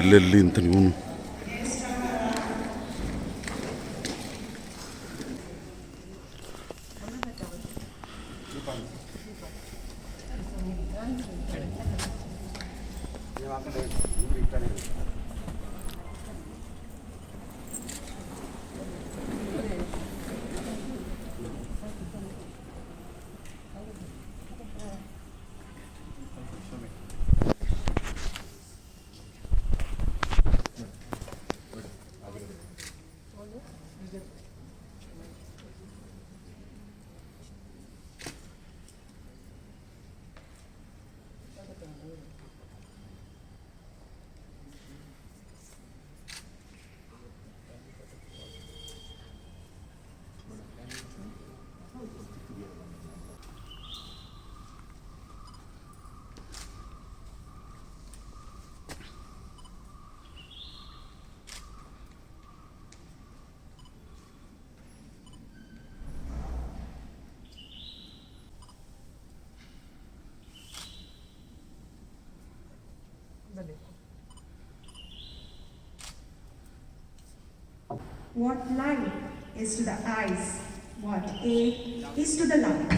ಎಲ್ಲೆಲ್ಲಿ ಅಂತ ನೀವು What light is to the eyes, what air is to the lungs,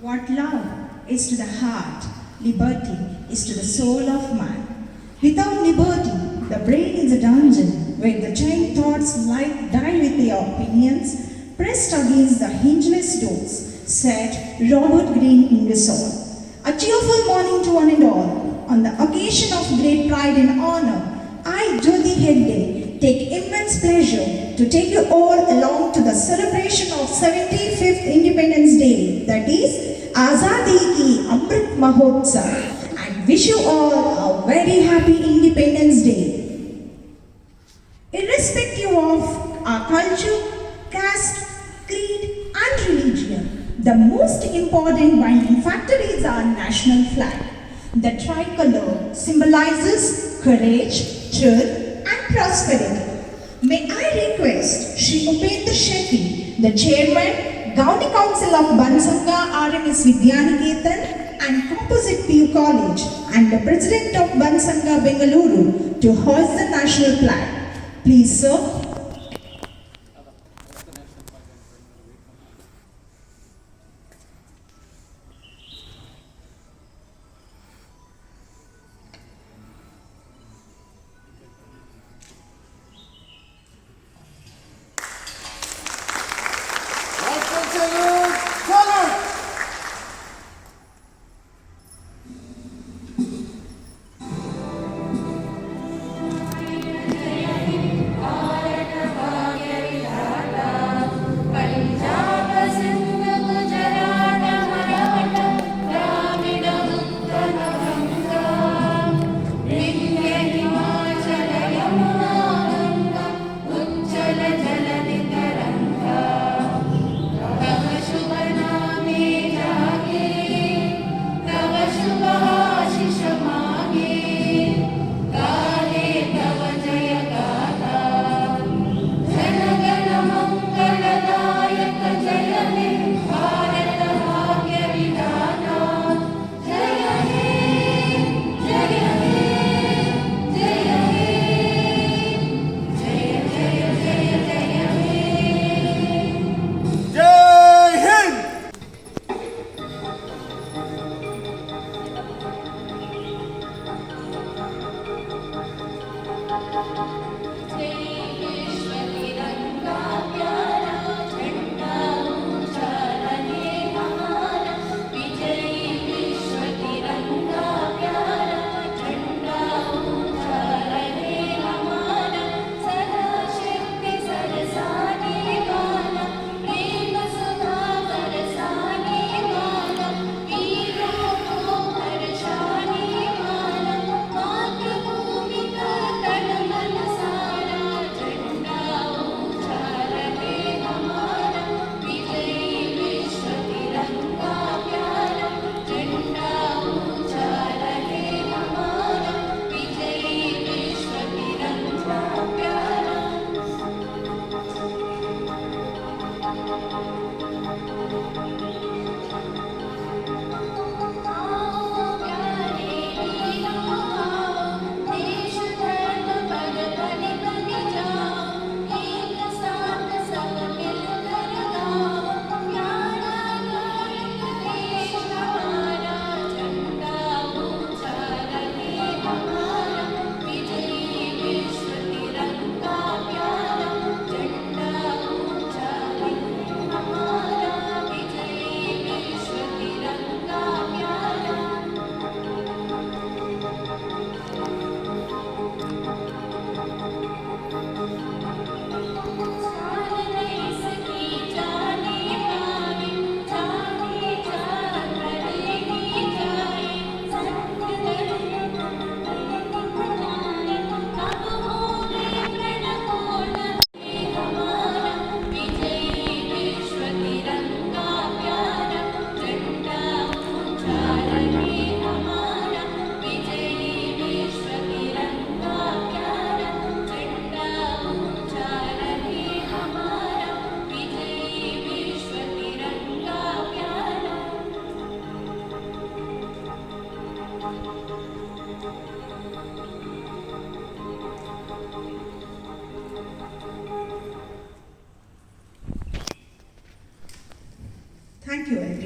what love is to the heart, liberty is to the soul of man. Without liberty, the brain is a dungeon where the chained thoughts lie die with their opinions pressed against the hingeless doors, said Robert Greene Ingersoll. A cheerful morning to one and all. On the occasion of great pride and honor, I, Jyoti Hegde, take immense pleasure to take you all along to the celebration of 75th Independence Day, that is Azadi Ki Amrit Mahotsav, and wish you all a very happy Independence Day. Irrespective of our culture, caste, creed and religion, the most important binding factor is our national flag. The tricolor symbolizes courage, truth and prosperity. May I request Shri Upendra Shetty, the Chairman, Governing Council of Bansanga RMS Vidyaniketan and Composite PU College and the President of Bansanga Bengaluru to hoist the national flag. Please, sir. Hare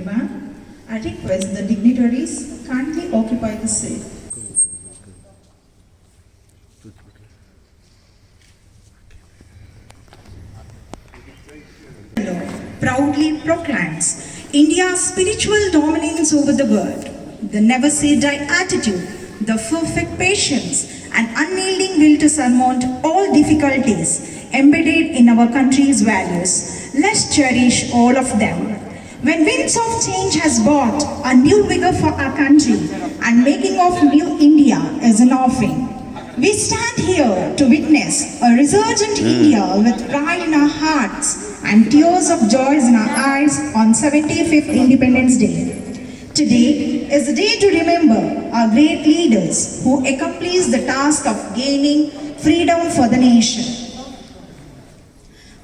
everyone. I request the dignitaries kindly occupy the seat. Proudly proclaims India's spiritual dominance over the world, the never say die attitude, the perfect patience, and unyielding will to surmount all difficulties embedded in our country's values. Let's cherish all of them. When winds of change has brought a new vigor for our country and making of new India is an offering, we stand here to witness a resurgent India with pride in our hearts and tears of joy in our eyes on 75th Independence Day. Today is the day to remember our great leaders who accomplished the task of gaining freedom for the nation.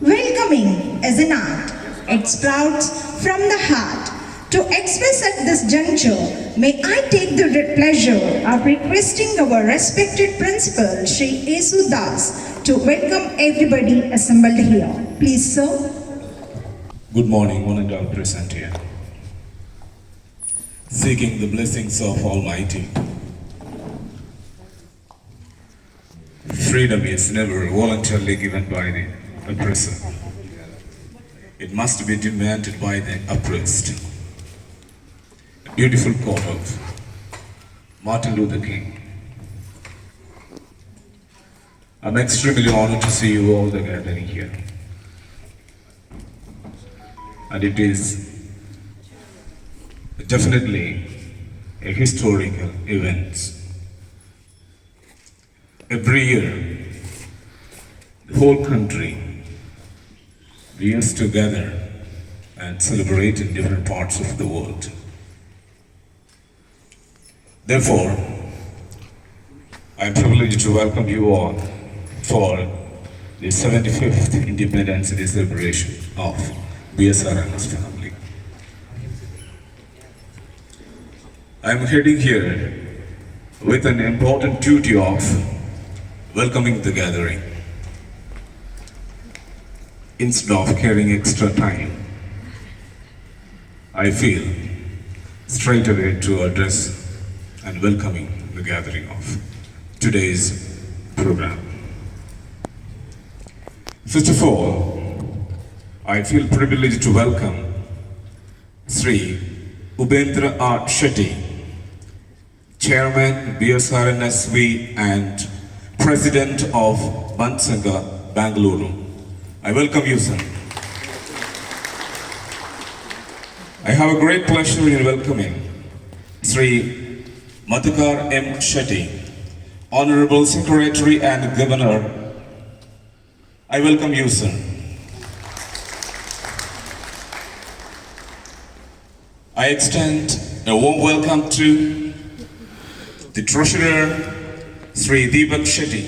Welcoming is an art. It sprouts from the heart. To express at this juncture, may I take the pleasure of requesting our respected principal, Shri Yesu Das, to welcome everybody assembled here. Please, sir. Good morning, one and all present here. Seeking the blessings of Almighty. Freedom is never voluntarily given by the oppressor. It must be demanded by the oppressed. A beautiful quote of Martin Luther King. I'm extremely honored to see you all gathering here. And it is definitely a historical event. Every year, the whole country we used to gather and celebrate in different parts of the world. Therefore, I am privileged to welcome you all for the 75th Independence Day celebration of BSR and his family. I am heading here with an important duty of welcoming the gathering. Instead of carrying extra time, I feel straight away to address and welcoming the gathering of today's program. First of all, I feel privileged to welcome Sri Ubendra R. Shetty, Chairman BSRNSV and President of Bansanga, Bangalore. I welcome you, sir. I have a great pleasure in welcoming Sri Madhukar M. Shetty, Honorable Secretary and Governor. I welcome you, sir. I extend a warm welcome to the Treasurer, Sri Deepak Shetty.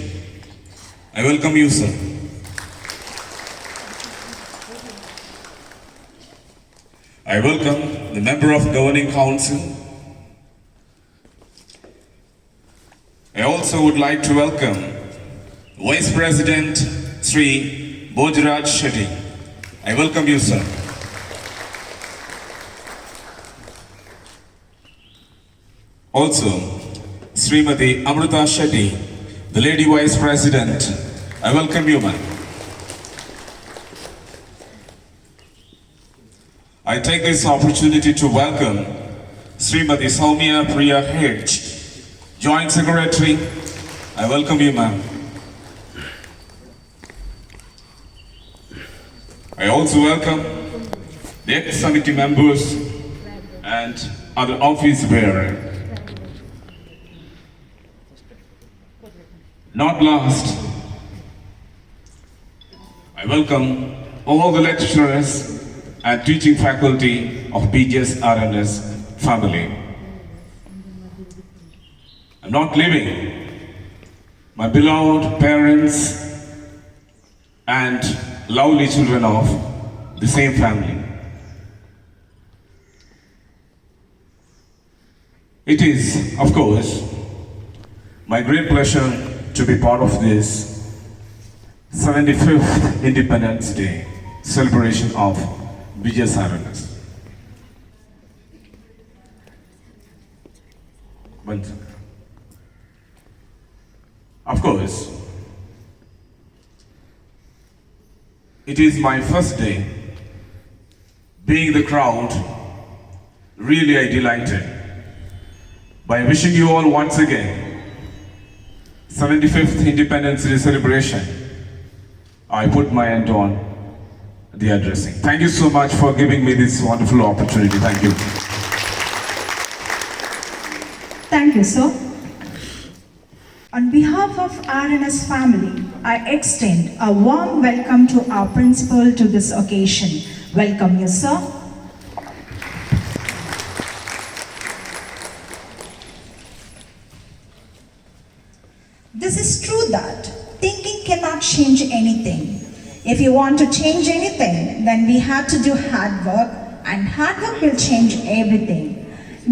I welcome you, sir. I welcome the Member of Governing Council. I also would like to welcome Vice President Sri Bojraj Shetty. I welcome you, sir. Also, Srimati Amrita Shetty, the Lady Vice President. I welcome you, ma'am. I take this opportunity to welcome Srimati Soumya Priya H, Joint Secretary. I welcome you, ma'am. I also welcome the ex-committee members and other office bearers. Not last, I welcome all the lecturers and teaching faculty of BGS RNS family. I'm not leaving my beloved parents and lovely children of the same family. It is, of course, my great pleasure to be part of this 75th Independence Day celebration of BGS RNS. Bansanga. Of course, it is my first day. Being the crowd, really I delighted by wishing you all once again 75th Independence Day celebration. I put my end on the addressing. Thank you so much for giving me this wonderful opportunity. Thank you. Thank you, sir. On behalf of RNS family, I extend a warm welcome to our principal to this occasion. Welcome you, sir. This is true that thinking cannot change anything. If you want to change anything, then we have to do hard work, and hard work will change everything.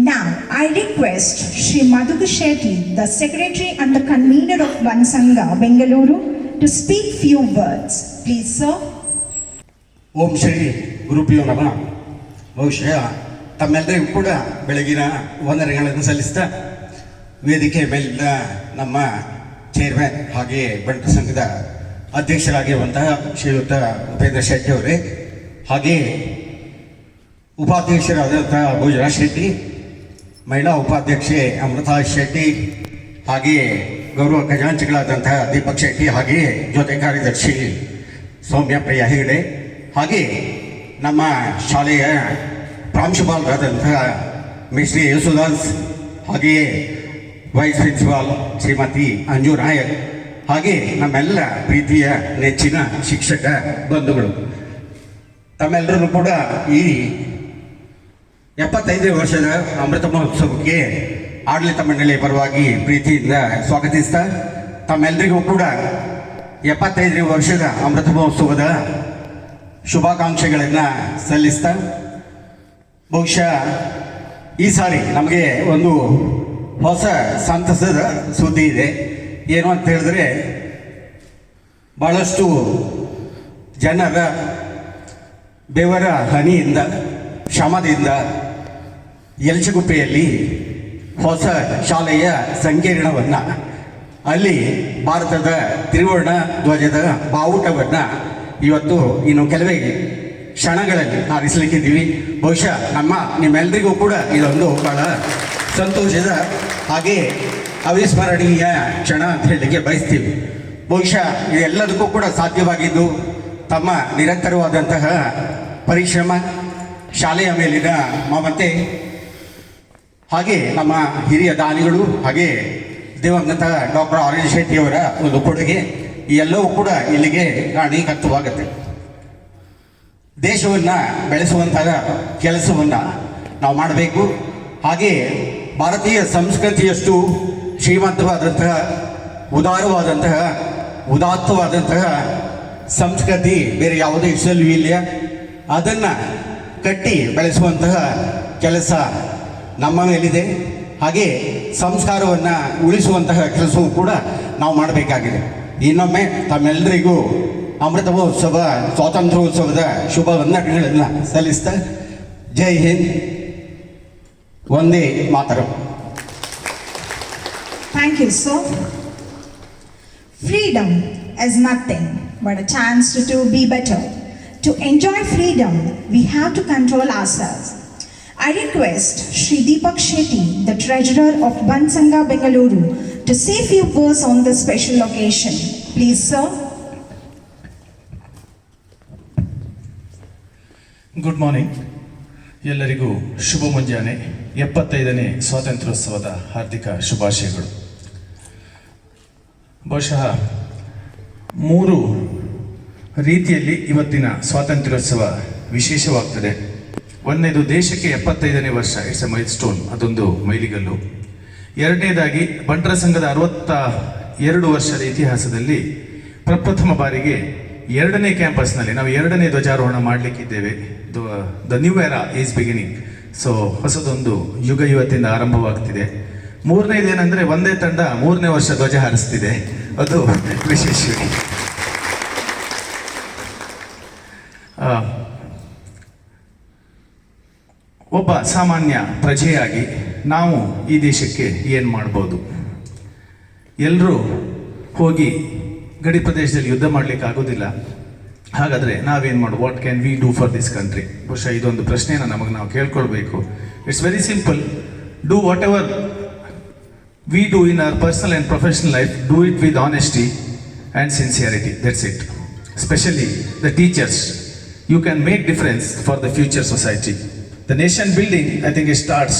Now, I request Shri Madhuku Shetty, the Secretary and the Convener of Bansanga, Bengaluru, to speak few words. Please, sir. ಓಂ ಶ್ರೀ ಗುರುಪಿಯೋ ನಮಃ. ಬಹುಶಃ ತಮ್ಮೆಲ್ಲರಿಗೂ ಕೂಡ ಬೆಳಗಿನ ವಂದನೆಗಳನ್ನು ಸಲ್ಲಿಸ್ತಾ ವೇದಿಕೆ ಮೇಲಿನ ನಮ್ಮ ಚೇರ್ಮನ್ ಹಾಗೆಯೇ ಬಂಟರ ಸಂಘದ ಅಧ್ಯಕ್ಷರಾಗಿರುವಂತಹ ಶ್ರೀಯುತ ಉಪೇಂದ್ರ ಶೆಟ್ಟಿ ಅವರೇ, ಹಾಗೆಯೇ ಉಪಾಧ್ಯಕ್ಷರಾದಂತಹ ಭೋಜರಾ ಶೆಟ್ಟಿ, ಮಹಿಳಾ ಉಪಾಧ್ಯಕ್ಷೆ ಅಮೃತಾ ಶೆಟ್ಟಿ, ಹಾಗೆಯೇ ಗೌರವ ಖಜಾಂಚಿಗಳಾದಂತಹ ದೀಪಕ್ ಶೆಟ್ಟಿ, ಹಾಗೆಯೇ ಜೊತೆ ಕಾರ್ಯದರ್ಶಿ ಸೌಮ್ಯ ಪ್ರಿಯ ಹೆಗಡೆ, ಹಾಗೆ ನಮ್ಮ ಶಾಲೆಯ ಪ್ರಾಂಶುಪಾಲರಾದಂತಹ ಮಿಸ್ಟ್ರಿ ಯೇಸುದಾಸ್, ಹಾಗೆಯೇ ವೈಸ್ ಪ್ರಿನ್ಸಿಪಾಲ್ ಶ್ರೀಮತಿ ಅಂಜು ನಾಯಕ್, ಹಾಗೆ ನಮ್ಮೆಲ್ಲ ಪ್ರೀತಿಯ ನೆಚ್ಚಿನ ಶಿಕ್ಷಕ ಬಂಧುಗಳು, ತಮ್ಮೆಲ್ಲರೂ ಕೂಡ ಈ 75ನೇ ವರ್ಷದ ಅಮೃತ ಮಹೋತ್ಸವಕ್ಕೆ ಆಡಳಿತ ಮಂಡಳಿಯ ಪರವಾಗಿ ಪ್ರೀತಿಯಿಂದ ಸ್ವಾಗತಿಸ್ತಾ ತಮ್ಮೆಲ್ಲರಿಗೂ ಕೂಡ 75ನೇ ವರ್ಷದ ಅಮೃತ ಮಹೋತ್ಸವದ ಶುಭಾಕಾಂಕ್ಷೆಗಳನ್ನು ಸಲ್ಲಿಸ್ತಾ, ಬಹುಶಃ ಈ ಸಾರಿ ನಮಗೆ ಒಂದು ಹೊಸ ಸಂತಸದ ಸುದ್ದಿ ಇದೆ. ಏನು ಅಂತ ಹೇಳಿದ್ರೆ, ಬಹಳಷ್ಟು ಜನರ ಬೆವರ ಹನಿಯಿಂದ, ಶ್ರಮದಿಂದ ಯಲಚಗುಪ್ಪೆಯಲ್ಲಿ ಹೊಸ ಶಾಲೆಯ ಸಂಕೀರ್ಣವನ್ನು, ಅಲ್ಲಿ ಭಾರತದ ತ್ರಿವರ್ಣ ಧ್ವಜದ ಬಾವುಟವನ್ನು ಇವತ್ತು ಇನ್ನು ಕೆಲವೇ ಕ್ಷಣಗಳಲ್ಲಿ ಹಾರಿಸಲಿಕ್ಕಿದ್ದೀವಿ. ಬಹುಶಃ ನಿಮ್ಮೆಲ್ಲರಿಗೂ ಕೂಡ ಇದೊಂದು ಬಹಳ ಸಂತೋಷದ ಹಾಗೆ ಅವಿಸ್ಮರಣೀಯ ಕ್ಷಣ ಅಂತ ಹೇಳಲಿಕ್ಕೆ ಬಯಸ್ತೀವಿ. ಬಹುಶಃ ಇದೆಲ್ಲದಕ್ಕೂ ಕೂಡ ಸಾಧ್ಯವಾಗಿದ್ದು ತಮ್ಮ ನಿರಂತರವಾದಂತಹ ಪರಿಶ್ರಮ, ಶಾಲೆಯ ಮೇಲಿನ ಮಮತೆ, ಹಾಗೆ ನಮ್ಮ ಹಿರಿಯ ದಾನಿಗಳು, ಹಾಗೆ ದಿವಂಗತ ಡಾಕ್ಟರ್ ಆರ್ ಎನ್ ಶೆಟ್ಟಿಯವರ ಒಂದು ಕೊಡುಗೆ, ಈ ಎಲ್ಲವೂ ಕೂಡ ಇಲ್ಲಿಗೆ ಕಾರಣೀಕರ್ತವಾಗುತ್ತೆ. ದೇಶವನ್ನು ಬೆಳೆಸುವಂತಹ ಕೆಲಸವನ್ನು ನಾವು ಮಾಡಬೇಕು. ಹಾಗೆ ಭಾರತೀಯ ಸಂಸ್ಕೃತಿಯಷ್ಟು ಶ್ರೀಮಂತವಾದಂತಹ, ಉದಾರವಾದಂತಹ, ಉದಾತ್ತವಾದಂತಹ ಸಂಸ್ಕೃತಿ ಬೇರೆ ಯಾವುದೇ ದೇಶದಲ್ಲೂ ಇಲ್ಲ. ಅದನ್ನು ಕಟ್ಟಿ ಬೆಳೆಸುವಂತಹ ಕೆಲಸ ನಮ್ಮ ಮೇಲಿದೆ. ಹಾಗೆ ಸಂಸ್ಕಾರವನ್ನು ಉಳಿಸುವಂತಹ ಕೆಲಸವೂ ಕೂಡ ನಾವು ಮಾಡಬೇಕಾಗಿದೆ. ಇನ್ನೊಮ್ಮೆ ತಮ್ಮೆಲ್ಲರಿಗೂ ಅಮೃತ ಮಹೋತ್ಸವ, ಸ್ವಾತಂತ್ರ್ಯೋತ್ಸವದ ಶುಭ ವಂದನೆಗಳನ್ನು ಸಲ್ಲಿಸ್ತಾ ಜೈ Hind, Vande Mataram. Thank you, sir. Freedom is nothing but a chance to be better. To enjoy freedom, we have to control ourselves. I request Shri Deepak Shetty, the treasurer of Bansanga, Bengaluru, to say few words on this special occasion. Please, sir. Good morning. ಎಲ್ಲರಿಗೂ ಶುಭ ಮುಂಜಾನೆ. 75ನೇ ಸ್ವಾತಂತ್ರ್ಯೋತ್ಸವದ ಹಾರ್ದಿಕ ಶುಭಾಶಯಗಳು. ಬಹುಶಃ 3 ರೀತಿಯಲ್ಲಿ ಇವತ್ತಿನ ಸ್ವಾತಂತ್ರ್ಯೋತ್ಸವ ವಿಶೇಷವಾಗ್ತದೆ. ಒಂದನೇದು, ದೇಶಕ್ಕೆ 75ನೇ ವರ್ಷ, ಇಟ್ಸ್ ಎ ಮೈಲ್ ಸ್ಟೋನ್, ಅದೊಂದು ಮೈಲಿಗಲ್ಲು. ಎರಡನೇದಾಗಿ, ಬಂಟರ ಸಂಘದ 62 ವರ್ಷದ ಇತಿಹಾಸದಲ್ಲಿ ಪ್ರಪ್ರಥಮ ಬಾರಿಗೆ 2ನೇ ಕ್ಯಾಂಪಸ್ನಲ್ಲಿ ನಾವು 2ನೇ ಧ್ವಜಾರೋಹಣ ಮಾಡಲಿಕ್ಕಿದ್ದೇವೆ. The new era is beginning. So ಹೊಸದೊಂದು ಯುಗ ಇವತ್ತಿಂದ ಆರಂಭವಾಗ್ತಿದೆ. ಮೂರನೇದೇನೆಂದರೆ, ಒಂದೇ ತಂಡ 3ನೇ ವರ್ಷ ಧ್ವಜ ಹಾರಿಸ್ತಿದೆ, ಅದು ವಿಶೇಷ. ಒಬ್ಬ ಸಾಮಾನ್ಯ ಪ್ರಜೆಯಾಗಿ ನಾವು ಈ ದೇಶಕ್ಕೆ ಏನು ಮಾಡ್ಬೋದು? ಎಲ್ಲರೂ ಹೋಗಿ ಗಡಿ ಪ್ರದೇಶದಲ್ಲಿ ಯುದ್ಧ ಮಾಡಲಿಕ್ಕೆ ಆಗೋದಿಲ್ಲ. ಹಾಗಾದರೆ ನಾವೇನು ಮಾಡೋದು? What can we do for this country? ಬಹುಶಃ ಇದೊಂದು ಪ್ರಶ್ನೆಯನ್ನು ನಮಗೆ ನಾವು ಕೇಳ್ಕೊಳ್ಬೇಕು. It's very simple. Do whatever we do in our personal and professional life, do it with honesty and sincerity. That's it. Especially the teachers. You can make difference for the future society. The nation building, I think, it starts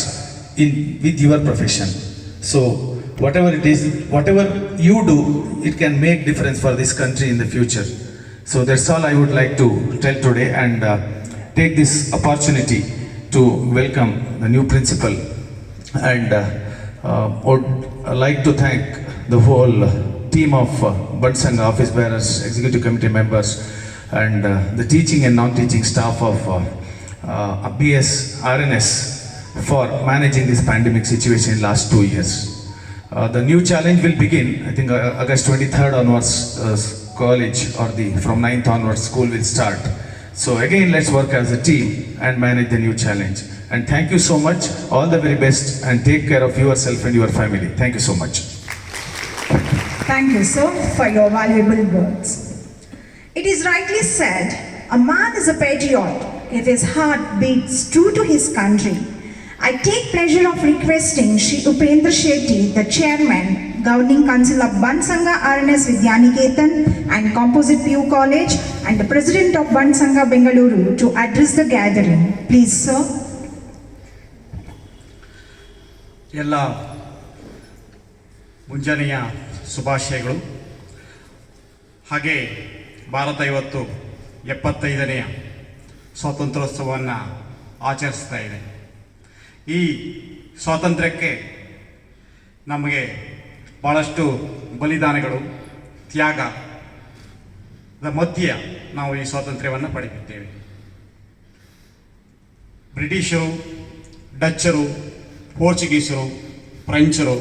with your profession. So whatever it is, whatever you do, it can make difference for this country in the future. So that's all I would like to tell today, and take this opportunity to welcome the new principal, and would like to thank the whole team of Bund Sangha office bearers, executive committee members, and the teaching and non-teaching staff of BS RNS for managing this pandemic situation in last 2 years. The new challenge will begin, I think, August 23rd onwards. College or from 9th onwards, school will start. So again, let's work as a team and manage the new challenge. And thank you so much. All the very best, and take care of yourself and your family. Thank you so much. Thank you, sir, for your valuable words. It is rightly said, a man is a patriot if his heart beats true to his country. I take pleasure of requesting Shri Upendra Shetty, the chairman, Governing Council of Bund Sangha RNS Vidyaniketan and Composite PU College, and the President of Bund Sangha Bengaluru to address the gathering. Please, sir. ಎಲ್ಲ ಮುಂಜಾನೆಯ ಶುಭಾಶಯಗಳು. ಹಾಗೆ ಭಾರತ ಇವತ್ತು 75ನೇ ಸ್ವಾತಂತ್ರ್ಯೋತ್ಸವವನ್ನು ಆಚರಿಸ್ತಾ ಇದೆ. ಈ ಸ್ವಾತಂತ್ರ್ಯಕ್ಕೆ ನಮಗೆ ಭಾಳಷ್ಟು ಬಲಿದಾನಗಳು, ತ್ಯಾಗದ ಮಧ್ಯೆ ನಾವು ಈ ಸ್ವಾತಂತ್ರ್ಯವನ್ನು ಪಡೆದಿದ್ದೇವೆ. ಬ್ರಿಟಿಷರು, ಡಚ್ಚರು, ಪೋರ್ಚುಗೀಸರು, ಫ್ರೆಂಚರು,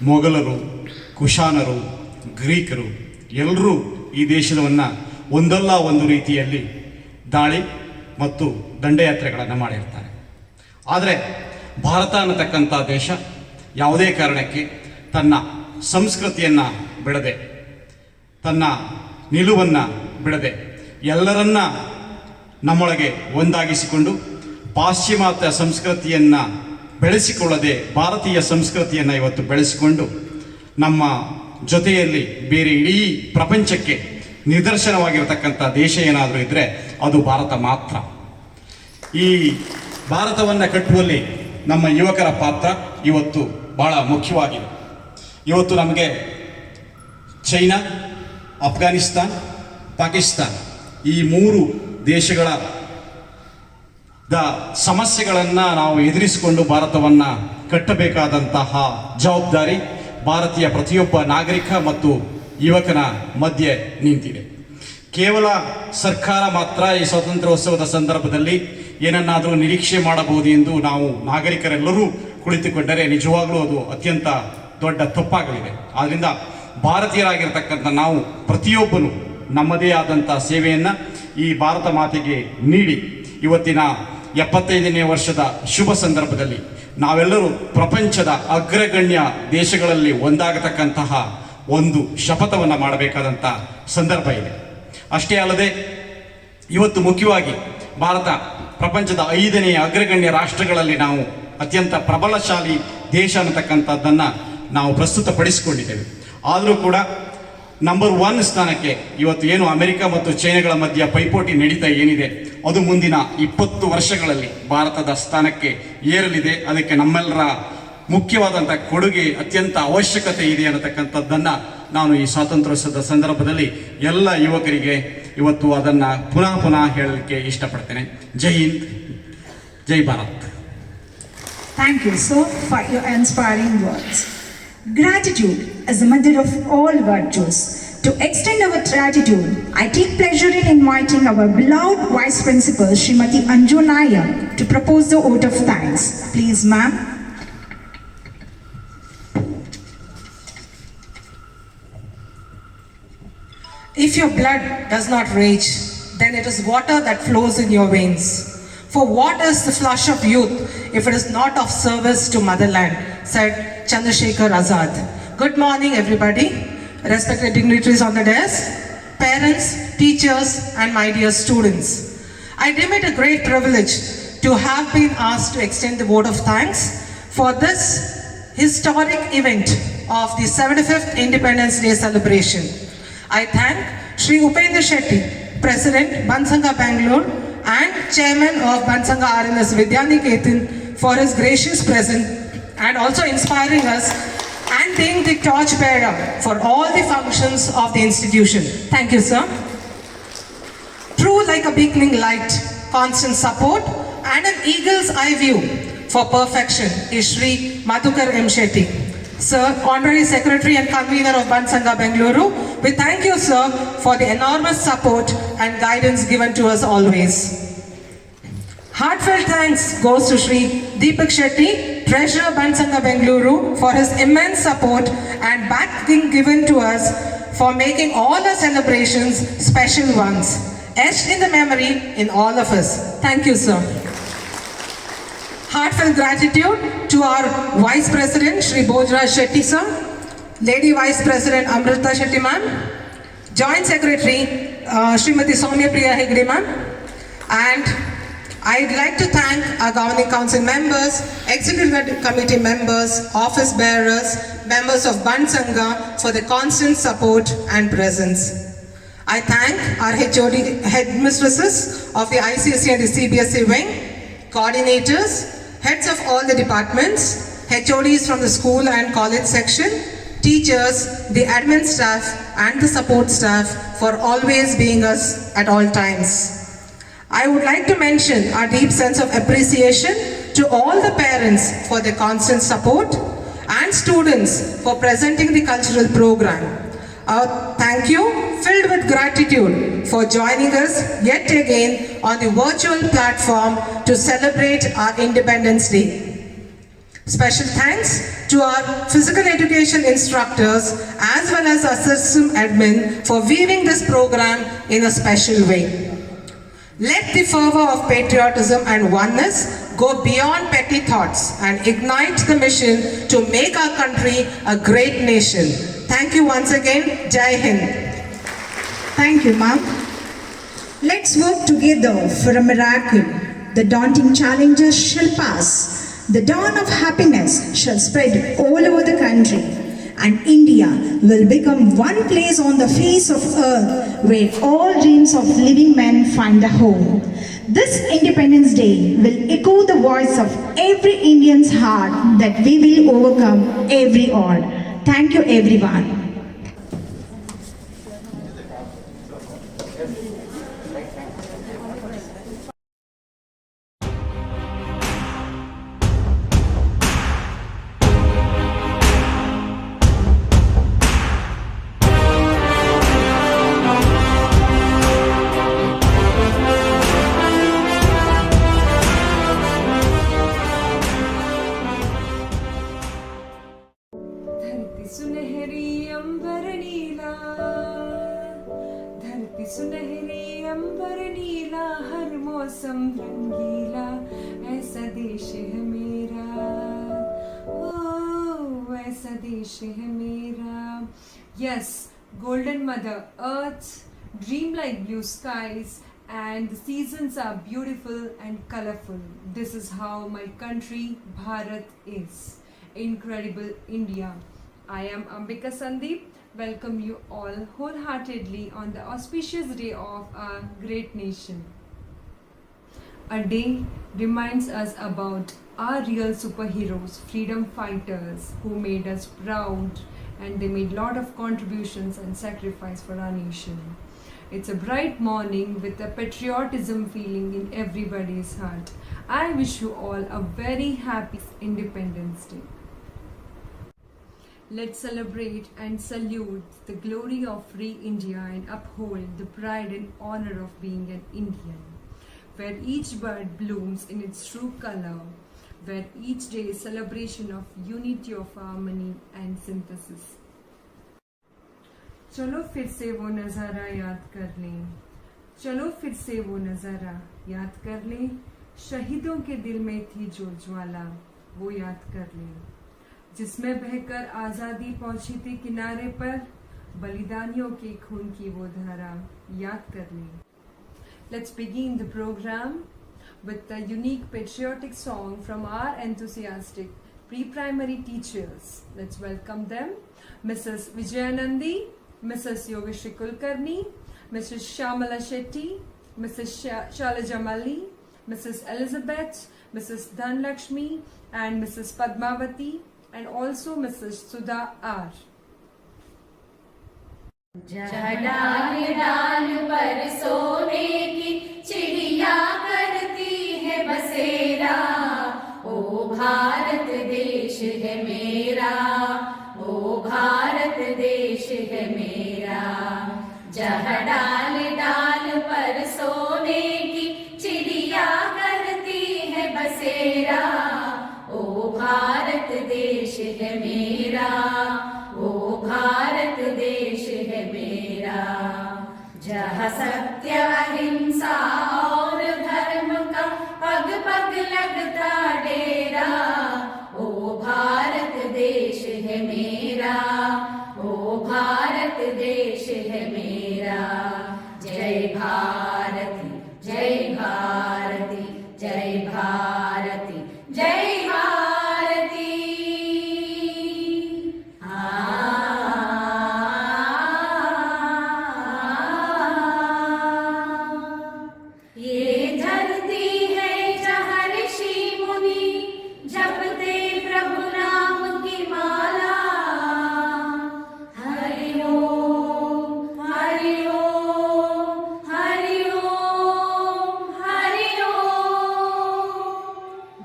ಮೊಘಲರು, ಕುಶಾನರು, ಗ್ರೀಕರು ಎಲ್ಲರೂ ಈ ದೇಶವನ್ನು ಒಂದಲ್ಲ ಒಂದು ರೀತಿಯಲ್ಲಿ ದಾಳಿ ಮತ್ತು ದಂಡಯಾತ್ರೆಗಳನ್ನು ಮಾಡಿರ್ತಾರೆ. ಆದರೆ ಭಾರತ ಅನ್ನತಕ್ಕಂಥ ದೇಶ ಯಾವುದೇ ಕಾರಣಕ್ಕೆ ತನ್ನ ಸಂಸ್ಕೃತಿಯನ್ನು ಬಿಡದೆ, ತನ್ನ ನಿಲುವನ್ನು ಬಿಡದೆ, ಎಲ್ಲರನ್ನ ನಮ್ಮೊಳಗೆ ಒಂದಾಗಿಸಿಕೊಂಡು ಪಾಶ್ಚಿಮಾತ್ಯ ಸಂಸ್ಕೃತಿಯನ್ನು ಬೆಳೆಸಿಕೊಳ್ಳದೆ ಭಾರತೀಯ ಸಂಸ್ಕೃತಿಯನ್ನು ಇವತ್ತು ಬೆಳೆಸಿಕೊಂಡು ನಮ್ಮ ಜೊತೆಯಲ್ಲಿ ಬೇರೆ ಇಡೀ ಪ್ರಪಂಚಕ್ಕೆ ನಿದರ್ಶನವಾಗಿರತಕ್ಕಂಥ ದೇಶ ಏನಾದರೂ ಇದ್ದರೆ ಅದು ಭಾರತ ಮಾತ್ರ. ಈ ಭಾರತವನ್ನು ಕಟ್ಟುವಲ್ಲಿ ನಮ್ಮ ಯುವಕರ ಪಾತ್ರ ಇವತ್ತು ಭಾಳ ಮುಖ್ಯವಾಗಿದೆ. ಇವತ್ತು ನಮಗೆ ಚೈನಾ, ಅಫ್ಘಾನಿಸ್ತಾನ್, ಪಾಕಿಸ್ತಾನ್ ಈ 3 ದೇಶಗಳ ಸಮಸ್ಯೆಗಳನ್ನು ನಾವು ಎದುರಿಸಿಕೊಂಡು ಭಾರತವನ್ನು ಕಟ್ಟಬೇಕಾದಂತಹ ಜವಾಬ್ದಾರಿ ಭಾರತೀಯ ಪ್ರತಿಯೊಬ್ಬ ನಾಗರಿಕ ಮತ್ತು ಯುವಕನ ಮಧ್ಯೆ ನಿಂತಿದೆ. ಕೇವಲ ಸರ್ಕಾರ ಮಾತ್ರ ಈ ಸ್ವಾತಂತ್ರ್ಯೋತ್ಸವದ ಸಂದರ್ಭದಲ್ಲಿ ಏನನ್ನಾದರೂ ನಿರೀಕ್ಷೆ ಮಾಡಬಹುದು ಎಂದು ನಾವು ನಾಗರಿಕರೆಲ್ಲರೂ ಕುಳಿತುಕೊಂಡರೆ ನಿಜವಾಗ್ಲೂ ಅದು ಅತ್ಯಂತ ದೊಡ್ಡ ತಪ್ಪಾಗಲಿದೆ. ಆದ್ದರಿಂದ ಭಾರತೀಯರಾಗಿರ್ತಕ್ಕಂಥ ನಾವು ಪ್ರತಿಯೊಬ್ಬನು ನಮ್ಮದೇ ಆದಂಥ ಸೇವೆಯನ್ನು ಈ ಭಾರತ ಮಾತೆಗೆ ನೀಡಿ ಇವತ್ತಿನ 75ನೇ ವರ್ಷದ ಶುಭ ಸಂದರ್ಭದಲ್ಲಿ ನಾವೆಲ್ಲರೂ ಪ್ರಪಂಚದ ಅಗ್ರಗಣ್ಯ ದೇಶಗಳಲ್ಲಿ ಒಂದಾಗತಕ್ಕಂತಹ ಒಂದು ಶಪಥವನ್ನು ಮಾಡಬೇಕಾದಂಥ ಸಂದರ್ಭ ಇದೆ. ಅಷ್ಟೇ ಅಲ್ಲದೆ ಇವತ್ತು ಮುಖ್ಯವಾಗಿ ಭಾರತ ಪ್ರಪಂಚದ 5ನೇ ಅಗ್ರಗಣ್ಯ ರಾಷ್ಟ್ರಗಳಲ್ಲಿ ನಾವು ಅತ್ಯಂತ ಪ್ರಬಲಶಾಲಿ ದೇಶ ಅನ್ನತಕ್ಕಂಥದ್ದನ್ನು ನಾವು ಪ್ರಸ್ತುತಪಡಿಸಿಕೊಂಡಿದ್ದೇವೆ. ಆದರೂ ಕೂಡ ನಂಬರ್ 1 ಸ್ಥಾನಕ್ಕೆ ಇವತ್ತು ಏನು ಅಮೆರಿಕ ಮತ್ತು ಚೈನಾಗಳ ಮಧ್ಯೆ ಪೈಪೋಟಿ ನಡೀತಾ ಏನಿದೆ ಅದು ಮುಂದಿನ 20 ವರ್ಷಗಳಲ್ಲಿ ಭಾರತದ ಸ್ಥಾನಕ್ಕೆ ಏರಲಿದೆ. ಅದಕ್ಕೆ ನಮ್ಮೆಲ್ಲರ ಮುಖ್ಯವಾದಂಥ ಕೊಡುಗೆ ಅತ್ಯಂತ ಅವಶ್ಯಕತೆ ಇದೆ ಅನ್ನತಕ್ಕಂಥದ್ದನ್ನು ನಾನು ಈ ಸ್ವಾತಂತ್ರ್ಯೋತ್ಸವದ ಸಂದರ್ಭದಲ್ಲಿ ಎಲ್ಲ ಯುವಕರಿಗೆ ಇವತ್ತು ಅದನ್ನು ಪುನಃ ಹೇಳಲಿಕ್ಕೆ ಇಷ್ಟಪಡ್ತೇನೆ. ಜೈ ಹಿಂದ್, ಜೈ Bharat. Thank you, sir, for your inspiring words. Gratitude is the mother of all virtues. To extend our gratitude, I take pleasure in inviting our beloved Vice Principal, Srimati Anju Nayak, to propose the vote of thanks. Please, ma'am. If your blood does not rage, then it is water that flows in your veins. For what is the flush of youth if it is not of service to motherland, said Chandrasekhar Azad. Good morning, everybody. Respected dignitaries on the desk, parents, teachers, and my dear students. I deem it a great privilege to have been asked to extend the vote of thanks for this historic event of the 75th Independence Day celebration. I thank Shri Upendra Shetty, President, Bansanga Bangalore, and Chairman of Bansanga RNS Vidyaniketan for his gracious presence and also inspiring us and being the torchbearer for all the functions of the institution. Thank you, sir. True like a beacon light, constant support, and an eagle's eye view for perfection is Shri Madhukar M. Shetty. Sir, Honorary Secretary and Convener of Bansanga Bengaluru, we thank you, sir, for the enormous support and guidance given to us always. Heartfelt thanks goes to Shri Deepak Shetty, Treasurer Bansanga Bengaluru, for his immense support and backing given to us for making all our celebrations special ones, etched in the memory in all of us. Thank you, sir. Heartfelt gratitude to our Vice President, Shri Bojraj Shetty, sir, Lady Vice President Amrita Shetty, ma'am, Joint Secretary, Srimati Soumya Priya Hegde, ma'am, and I'd like to thank our Governing Council members, Executive Committee members, office bearers, members of Bansanga for their constant support and presence. I thank our HOD headmistresses of the ICSE and the CBSE wing, coordinators, heads of all the departments, HODs from the school and college section, teachers, the admin staff and the support staff for always being us at all times. I would like to mention our deep sense of appreciation to all the parents for their constant support and students for presenting the cultural program. Thank you, filled with gratitude for joining us yet again on the virtual platform to celebrate our Independence Day. Special thanks to our physical education instructors as well as our system admin for weaving this program in a special way. Let the fervor of patriotism and oneness go beyond petty thoughts and ignite the mission to make our country a great nation. Thank you once again. Jai Hind. Thank you, ma'am. Let's work together for a miracle. The daunting challenges shall pass. The dawn of happiness shall spread all over the country. And India will become one place on the face of earth where all dreams of living men find a home. This Independence Day will echo the voice of every Indian's heart that we will overcome every odd. Thank you, everyone. सुनहरी अंबर नीला, धरती सुनहरी अंबर नीला, हर मौसम रंगीला, ऐसा देश है मेरा, ओ ऐसा देश है मेरा. Yes, golden mother earth, dreamlike blue skies, and the seasons are beautiful and colorful. This is how my country Bharat is. Incredible India. I am Ambika Sandeep. Welcome you all wholeheartedly on the auspicious day of our great nation. A day reminds us about our real superheroes, freedom fighters who made us proud, and they made a lot of contributions and sacrifice for our nation. It's a bright morning with a patriotism feeling in everybody's heart. I wish you all a very happy Independence Day. Let's celebrate and salute the glory of free India and uphold the pride and honor of being an Indian, where each bud blooms in its true color, where each day is celebration of unity of harmony and synthesis. चलो फिर से वो नज़ारा याद कर लें, चलो फिर से वो नज़ारा याद कर लें, शहीदों के दिल में थी जो ज्वाला वो याद कर ले, जिसमें बहकर आजादी पहुंची थी किनारे पर, बलिदानियों के खून की वो धारा याद कर ले. Let's begin the program with a unique patriotic song from our enthusiastic pre-primary teachers. Let's welcome them. Mrs. Vijayanandi, Mrs. Yogeshri Kulkarni, Mrs. Shamala Shetty, Mrs. Shalaja Malli, Mrs. Elizabeth, Mrs. Dhanlakshmi and Mrs. Padmavati, and also Mrs. Sudha R. जहाँ डाल डाल पर सोने की चिड़िया करती है बसेरा, ओ भारत देश है मेरा, ओ भारत देश है मेरा. जहाँ डाल डाल पर सोने की चिड़िया करती है बसेरा, ओ भारत देश है मेरा, ओ भारत देश है मेरा. जहाँ सत्य अहिंसा और धर्म का पग पग लगता डेरा, ओ भारत देश है मेरा, ओ भारत देश है मेरा. जय भारती जय भारती जय भारती जय भारती. ये धरती है जहाँ ऋषि मुनि जपते प्रभु नाम की माला. हरि ओम हरि ओम हरि ओम हरि ओम.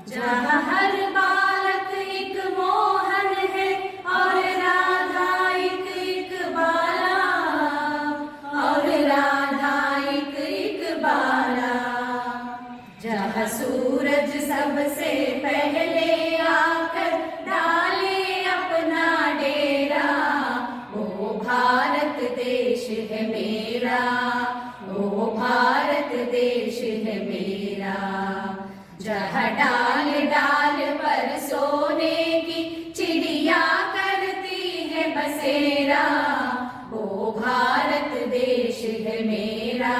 जहाँ हर बालक एक मोहन है और राधा एक बाला, और राधा एक बाला. जहाँ सूरज सबसे पहले आकर डाले अपना डेरा, ओ भारत देश है मेरा, ओ भारत देश है मेरा. जहाँ डाल डाल पर सोने की चिड़िया करती है बसेरा, ओ भारत देश है मेरा,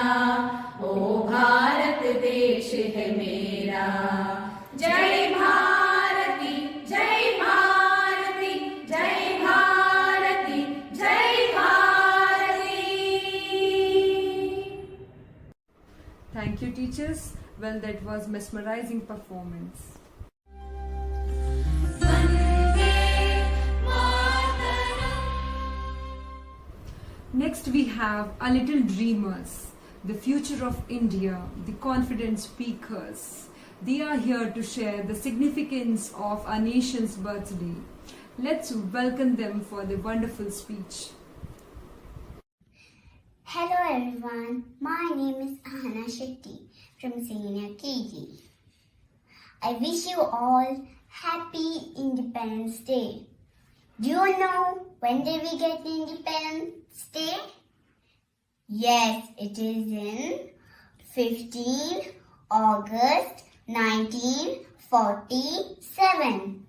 ओ भारत देश है मेरा. जय भारती जय भारती जय भारती जय Bharti. Thank you, teachers. Well, that was mesmerizing performance. Next, we have our little dreamers, the future of India, the confident speakers. They are here to share the significance of our nation's birthday. Let's welcome them for the wonderful speech. Hello everyone, my name is Ahana Shetty from Senior KG. I wish you all happy Independence Day. Do you know when did we get Independence Day? Yes, it is in 15 August 1947.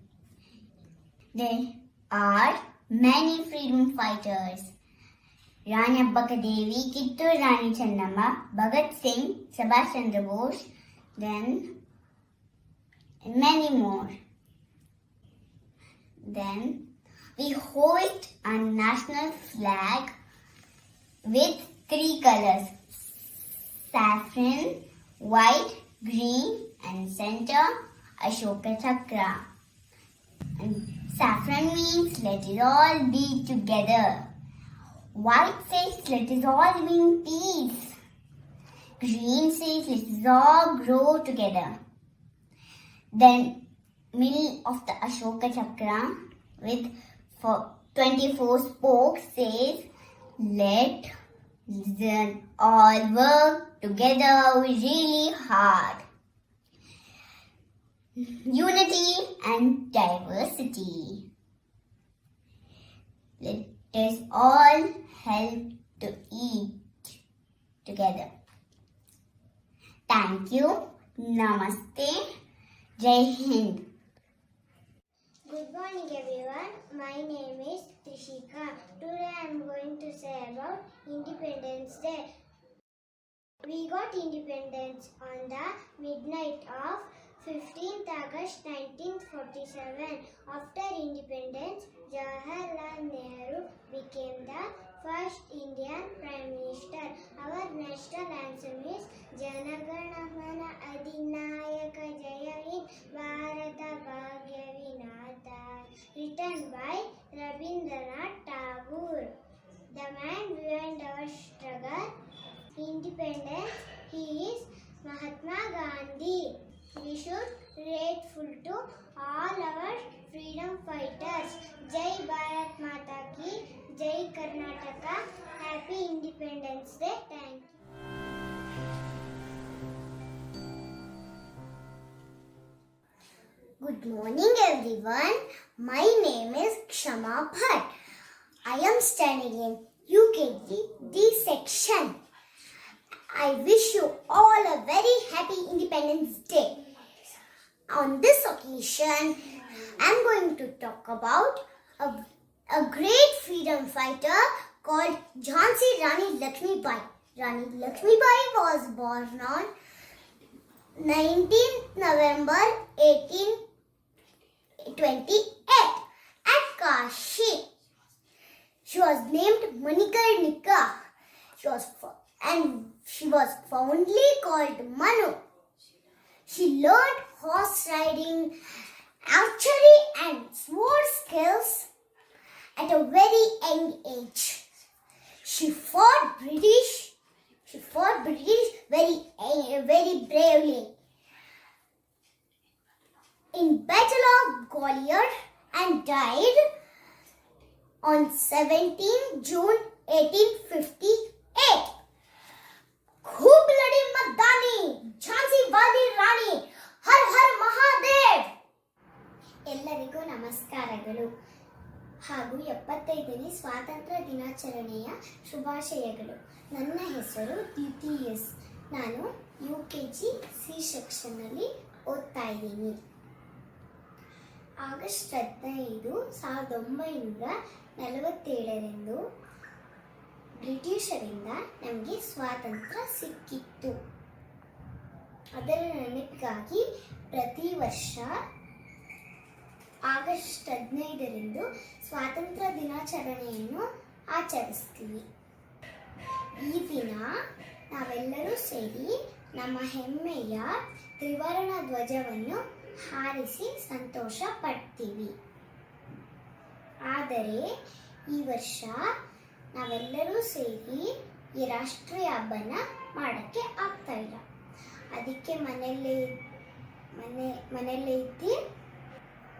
There are many freedom fighters. Rani Abbaka Devi, Kittur Rani Channamma, Bhagat Singh, Subhash Chandra Bose, then many more. Then we hoist a national flag with 3 colors: saffron, white, green, and center Ashoka Chakra. And saffron means let it all be together. White says let us all be in peace. Green says let us all grow together. Then middle of the Ashoka Chakra with 24 spokes says let them all work together really hard. Unity and diversity. Let us all help to eat together. Thank you. Namaste. Jai Hind. Good morning everyone. My name is Trishika. Today I am going to say about Independence Day. We got independence on the midnight of 15th August 1947. After independence, Jawaharlal Nehru became the first Indian Prime Minister. Our national anthem is Jana Gana Mana Adinayaka Jaya Hind Bharata Bhagya Vinata, written by Rabindranath Tagore. The man behind our struggle, independence, he is Mahatma Gandhi. We should be grateful to all our freedom fighters. Jai Bharat Mata Ki, Jai Karnataka. Happy Independence Day. Thank you. Good morning everyone. My name is Kshama Bhatt. I am standing in UKG D section. I wish you all a very happy Independence Day. On this occasion, I am going to talk about a great freedom fighter called Jhansi Rani Lakshmibai. Rani Lakshmibai was born on 19th November 1828 at Kashi. She was named Manikarnika. She was fondly called Manu. She learned horse riding, archery and sword skills at a very young age. She fought British very bravely in Battle of Gwalior and died on 17 June 1858. खूब लड़ी मर्दानी झांसी वाली ರಾಣಿ ಹರ್ ಹರ್ ಮಹಾದೇವ್. ಎಲ್ಲರಿಗೂ ನಮಸ್ಕಾರಗಳು ಹಾಗೂ 75ನೇ ಸ್ವಾತಂತ್ರ್ಯ ದಿನಾಚರಣೆಯ ಶುಭಾಶಯಗಳು. ನನ್ನ ಹೆಸರು DTS. ನಾನು UKG C ಸೆಕ್ಷನ್ನಲ್ಲಿ ಓದ್ತಾ ಇದ್ದೀನಿ. ಆಗಸ್ಟ್ 15, 1947 ಬ್ರಿಟಿಷರಿಂದ ನಮಗೆ ಸ್ವಾತಂತ್ರ್ಯ ಸಿಕ್ಕಿತ್ತು. ಅದರ ನೆನಪಿಗಾಗಿ ಪ್ರತಿ ವರ್ಷ ಆಗಸ್ಟ್ 15 ಸ್ವಾತಂತ್ರ್ಯ ದಿನಾಚರಣೆಯನ್ನು ಆಚರಿಸ್ತೀವಿ. ಈ ದಿನ ನಾವೆಲ್ಲರೂ ಸೇರಿ ನಮ್ಮ ಹೆಮ್ಮೆಯ ತ್ರಿವರ್ಣ ಧ್ವಜವನ್ನು ಹಾರಿಸಿ ಸಂತೋಷ ಪಡ್ತೀವಿ. ಆದರೆ ಈ ವರ್ಷ ನಾವೆಲ್ಲರೂ ಸೇರಿ ಈ ರಾಷ್ಟ್ರೀಯ ಹಬ್ಬನ ಮಾಡೋಕ್ಕೆ ಆಗ್ತಾ ಇಲ್ಲ. ಅದಕ್ಕೆ ಮನೆಯಲ್ಲೇ ಇದ್ದು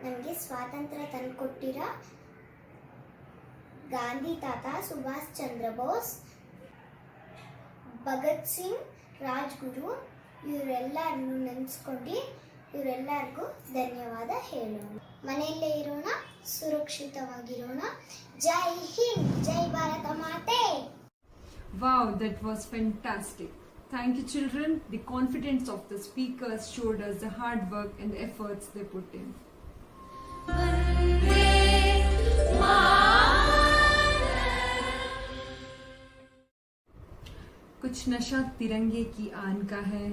ನಮಗೆ ಸ್ವಾತಂತ್ರ್ಯ ತಂದುಕೊಟ್ಟಿರೋ ಗಾಂಧಿ ತಾತ, ಸುಭಾಷ್ ಚಂದ್ರ ಬೋಸ್, ಭಗತ್ ಸಿಂಗ್, ರಾಜ್ಗುರು ಇವರೆಲ್ಲರನ್ನು ನೆನೆಸ್ಕೊಂಡು ಇವರೆಲ್ಲರಿಗೂ ಧನ್ಯವಾದ ಹೇಳೋಣ. ಮನೆಯಲ್ಲೇ ಇರೋಣ, ಸುರಕ್ಷಿತವಾಗಿರೋಣ. ಜೈ ಹಿಂದ್, ಜೈ ಭಾರತ ಮಾತೆ. Wow, that was fantastic. Thank you, children. The confidence of the speakers showed us the hard work and the efforts they put in. कुछ नशा तिरंगे की आन का है,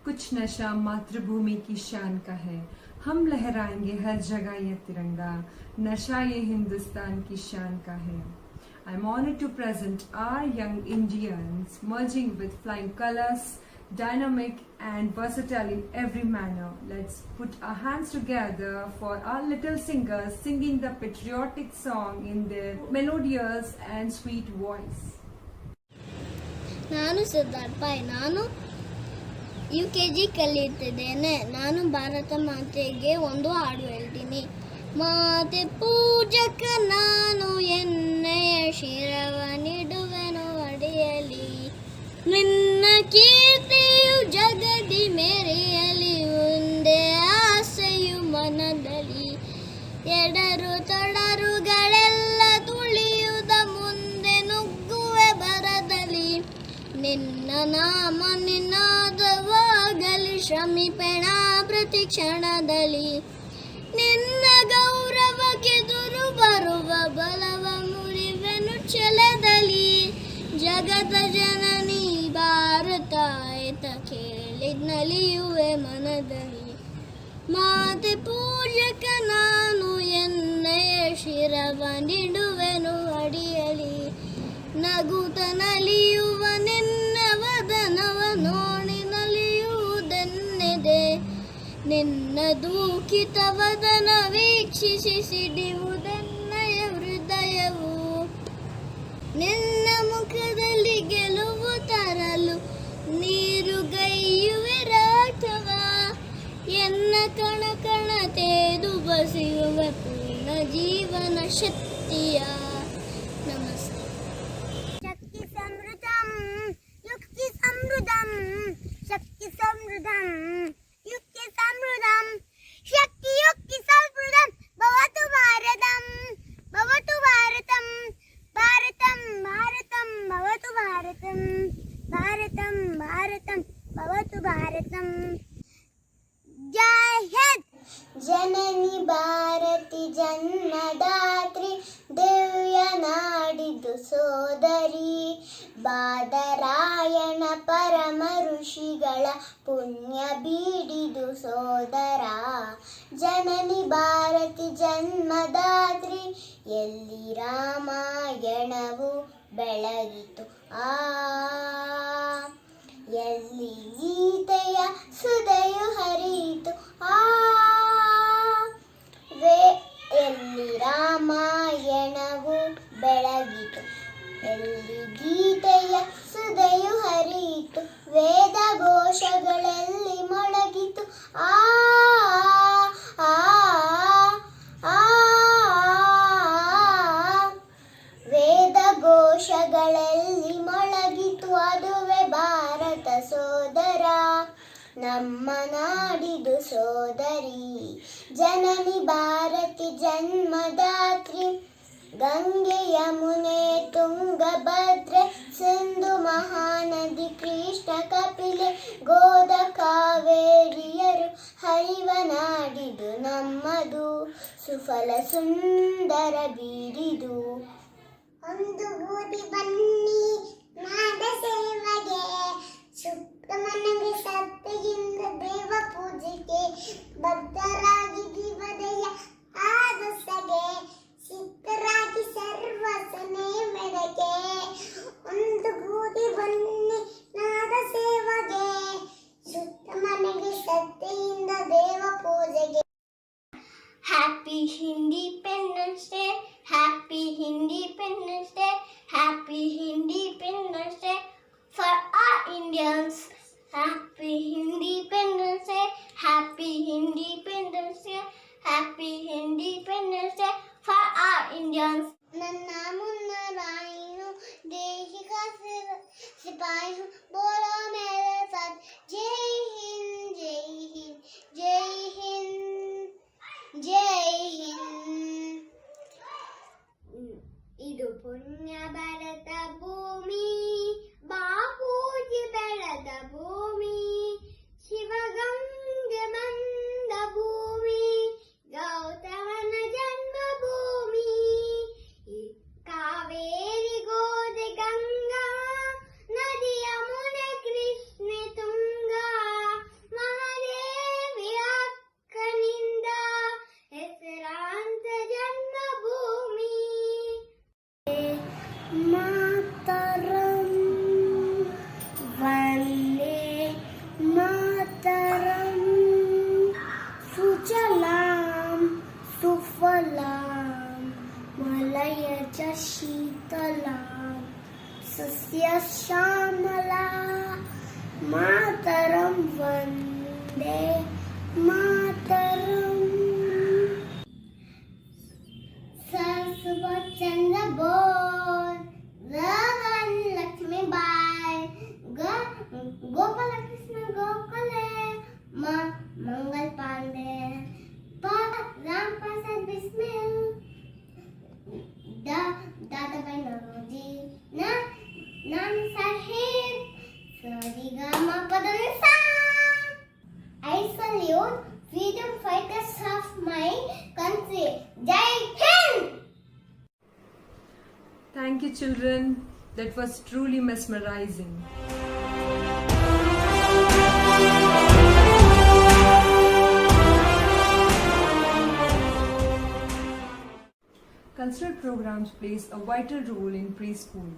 कुछ नशा मातृभूमि की शान का है. हम लहराएंगे हर जगह ये तिरंगा, नशा ये हिंदुस्तान की शान का है. I am honored to present our young Indians merging with flying colors, dynamic and versatile in every manner. Let's put our hands together for our little singers singing the patriotic song in their melodious and sweet voice. ನಾನು Siddhartha pi. ನಾನು UKG ಕಲಿಯುತ್ತಿದ್ದೇನೆ. ನಾನು ಭಾರತ ಮಾತೆಗೆ ಒಂದು ಹಾಡು ಹೇಳ್ತೀನಿ. ಮಾತೆ ಪೂಜಕ ನಾನು ಎಣ್ಣೆಯ ಶಿರವ ನೀಡುವೆನು ಅಡಿಯಲಿ, ನಿನ್ನ ಕೀರ್ತಿಯು ಜಗದಿ ಮೆರೆಯಲಿ, ಒಂದೇ ಆಸೆಯು ಮನದಲ್ಲಿ, ಎಡರು ತೊಡರುಗಳೆಲ್ಲ ತುಳಿಯುವುದ ಮುಂದೆ ನುಗ್ಗುವೆ ಬರದಲ್ಲಿ, ನಿನ್ನ ನಾಮ ನಿನಾದವಾಗಲಿ. ಕ್ಷಣದಲ್ಲಿ ಶ್ರಮಿಪೆಣ ಪ್ರತಿ ಕ್ಷಣದಲ್ಲಿ ನಿನ್ನ ಗೌರವಕ್ಕೆದುರು ಬರುವ ಬಲವ ಮುರಿವೆನು ಛಲದಲ್ಲಿ ಜಗತ ಜನನಿ ಭಾರತ ಎತ ಕೇಳಿದ್ನಲಿಯುವೆ ಮನದಲ್ಲಿ ಮಾತೆ ಪೂಜಕ ನಾನು ಎನ್ನೆಯ ಶಿರವ ನಿಡುವೆನು ಅಡಿಯಲಿ ನಗುತ ನಲಿಯುವ ನಿನ್ನ ವದನವ ನೋಡಿ ನಲಿಯುವುದೆನ್ನೆದೆ ನಿನ್ನ ದೂಖಿತ ವದನ ವೀಕ್ಷಿಸಿ ಸಿಡಿಯುವುದೆನ್ನಯ ಹೃದಯವು ನಿನ್ನ ಮುಖದಲ್ಲಿ ಗೆಲುವು ತರಲು ನೀರುಗೈಯುವೆ ರಾಘವ ಎನ್ನ ಕಣ ಕಣ ತೇದು ಬಸಿಯುವ ಪೂರ್ಣ ಜೀವನ ಶಕ್ತಿಯ ನಮಸ್ತೆ ಶಕ್ತಿ ಸಮೃದ್ಧಂ ಯುಕ್ತಿ ಸಮೃದ್ಧಂ ಶಕ್ತಿ ಸಮೃದ್ಧಂ ಯುಕ್ತಿ ಸಮೃದ್ಧಂ ಶಕ್ತಿ ಯುಕ್ತಿ ಸಮೃದ್ಧಂ ಭವತು ಭಾರತಂ ಭಾರತಂ ಭಾರತಂ ಭಾರತಂ ಭವತು ಭಾರತಂ ಭಾರತಂ ಭಾರತಂ ಭವತು ಭಾರತಂ जय हिंद जननी भारती जन्मदात्री दिव्य नाडिदु सोदरी बादरायण परम ऋषिಗಳ ಪುಣ್ಯ ಬೀಡಿದು ಸೋದರ ಜನನಿ ಭಾರತಿ ಜನ್ಮದಾತ್ರಿ ಎಲ್ಲಿ ರಾಮಾಯಣವು ಬೆಳಗಿತು ಎಲ್ಲಿ ಗೀತೆಯ ಸುದೆಯು ಹರಿಯಿತು ಎಲ್ಲಿ ರಾಮಾಯಣವು ಬೆಳಗಿತು ಎಲ್ಲಿ ಗೀತೆಯ ಸುದೆಯು ಹರಿಯಿತು ವೇದ ಘೋಷಗಳೆಲ್ಲಿ ಮೊಳಗಿತು ವೇದ ಘೋಷಗಳೆಲ್ಲಿ ಮೊಳಗಿತು ಅದುವೆ ಭಾರತ ಸೋದರ ನಮ್ಮ ನಾಡಿದು ಸೋದರಿ ಜನನಿ ಭಾರತಿ ಜನ್ಮದಾತ್ರಿ ಗಂಗೆ ಯಮುನೆ ತುಂಗಭದ್ರೆ ಸಿಂಧು ಮಹಾನದಿ ಕೃಷ್ಣ ಕಪಿಲೆ ಗೋದ ಕಾವೇರಿಯರು ಹರಿವ ನಾಡಿದು ನಮ್ಮದು ಸುಫಲ ಸುಂದರ ಬೀಡಿದು ಒಂದು ಗೂಡಿ ಬನ್ನಿ ನಾಡ ಸೇವೆಗೆ ಸುತ್ತ ಮನೆಗೆ ಸತ್ತೆಯಿಂದ ದೇವ ಪೂಜೆಗೆ ಬದ್ಧರಾಗಿ ದಿವದಯ ಆದಸಗೆ ಸಿದ್ಧರಾಗಿ ಸರ್ವಸನೆ ಮೆರಗೆ ಒಂದು ಗೂಡಿ ಬನ್ನಿ ನಾಡ ಸೇವೆಗೆ ಸುತ್ತ ಮನೆಗೆ ಸತ್ತೆಯಿಂದ ದೇವ ಪೂಜೆಗೆ Happy Independence Day, Happy Independence Day, Happy Independence Day for our Indians. Happy Independence Day, Happy Independence Day, Happy Independence Day for our Indians. ನನ್ನ ಮುನ್ನ ರಾಯಿನು ದೇಶಿಕ ಸಿಪಾಯಿ ಬೋಲೋ ಮೇರೆ ಸಾಥ್ ಜೈ ಹಿಂದ್ ಜೈ ಹಿಂದ್ ಜೈ ಹಿಂದ್ ಜೈ ಹಿಂದ್. ಇದು ಪುಣ್ಯ ಭಾರತ ಭೂಮಿ ಬಾಪೂಜಿ ಬೆಳೆದ ಭೂಮಿ ಶಿವಗಂಗೆ ಬಂದ ಭೂಮಿ ಗೌತಮನ ಜನ್ಮಭೂಮಿ ಕಾವೇರಿ ಗೋದೆ ಗಂಗಾ ನದಿ ಯಮುನೆ ಕೃಷ್ಣ ತುಂಗಾ ಮಹಾದೇವಿ ಅಕ್ಕನಿಂದ ಹೆಸರಾಂತ ಜನ್ಮಭೂಮಿ ಮಾತರಂ ವಂದೇ ಮಾತರಂ ಸುಜಲಾಂ ಸುಫಲಾಂ ಮಲಯಜ ಶೀತಲಾಂ ಸಸ್ಯ ಶ್ಯಾಮಲಾ ಮಾತರಂ ವಂದೇ ಮಾತರಂ. सुभाष चंद्र बोस, रतन लक्ष्मी बाई, गोपाल कृष्ण गोखले, मंगल पांडे, राम प्रसाद बिस्मिल, दादा भाई नौरोजी, नानी Sahib, सरिगमा पदनिसा. my country. Jai Hind! Thank you, children. That was truly mesmerizing. Cultural programs plays a vital role in preschool.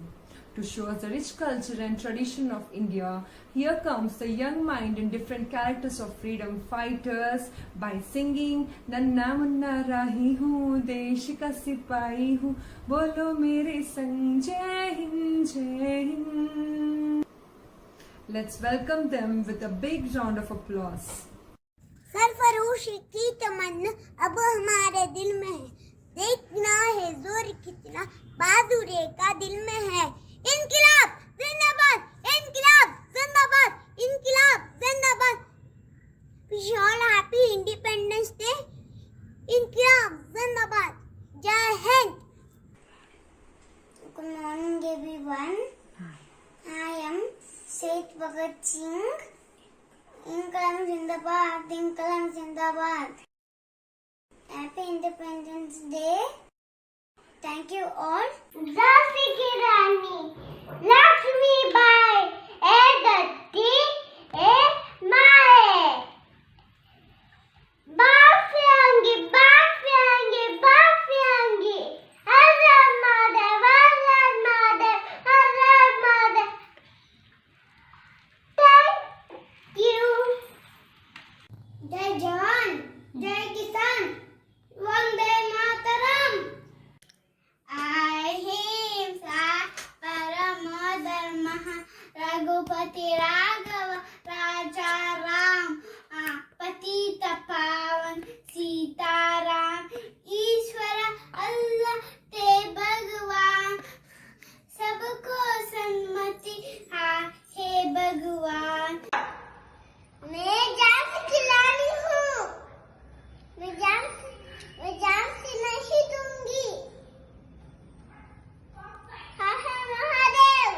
To show us the rich culture and tradition of India, here comes the young mind in different characters of freedom fighters by singing Nanna Munna Rahi Hu Desh Ka Sipahi Hu Bolo Mere Sang Jai Hind Jai Hind. Let's welcome them with a big round of applause. सरफरोशी की तमन्ना अब हमारे दिल में है, देखना है जोर कितना बहादुरी का दिल में है। इनकिलाब जिंदाबाद, इनकिलाब जिंदाबाद, इनकिलाब जिंदाबाद। Wish you all happy Independence Day. इनकिलाब जिंदाबाद। जय Hind. Good morning everyone. I am Seth Bhagat Singh. Inkalam Zindabad, Inkalam Zindabad. Happy Independence Day. Thank you all. Zalfi ki Rani, Lakshmi Bai, Edati, Mae. Bafyangi, Bafyangi, Bafyangi. Hazar Madev, Hazar Madev, Hazar Madev. Thank you. Jai Jawan, Jai Kisan, Vande Mataram. Ahimsa Paramo Dharma Raghupati Raghava Raja Ram Patita Pavan Sita Ram Ishwara Allah Te Bhagwan Sabko Sanmati He Bhagwan. मैं जाम से खिलाड़ी हूँ, मैं जाम से नहीं दूंगी। हर हर Mahadev.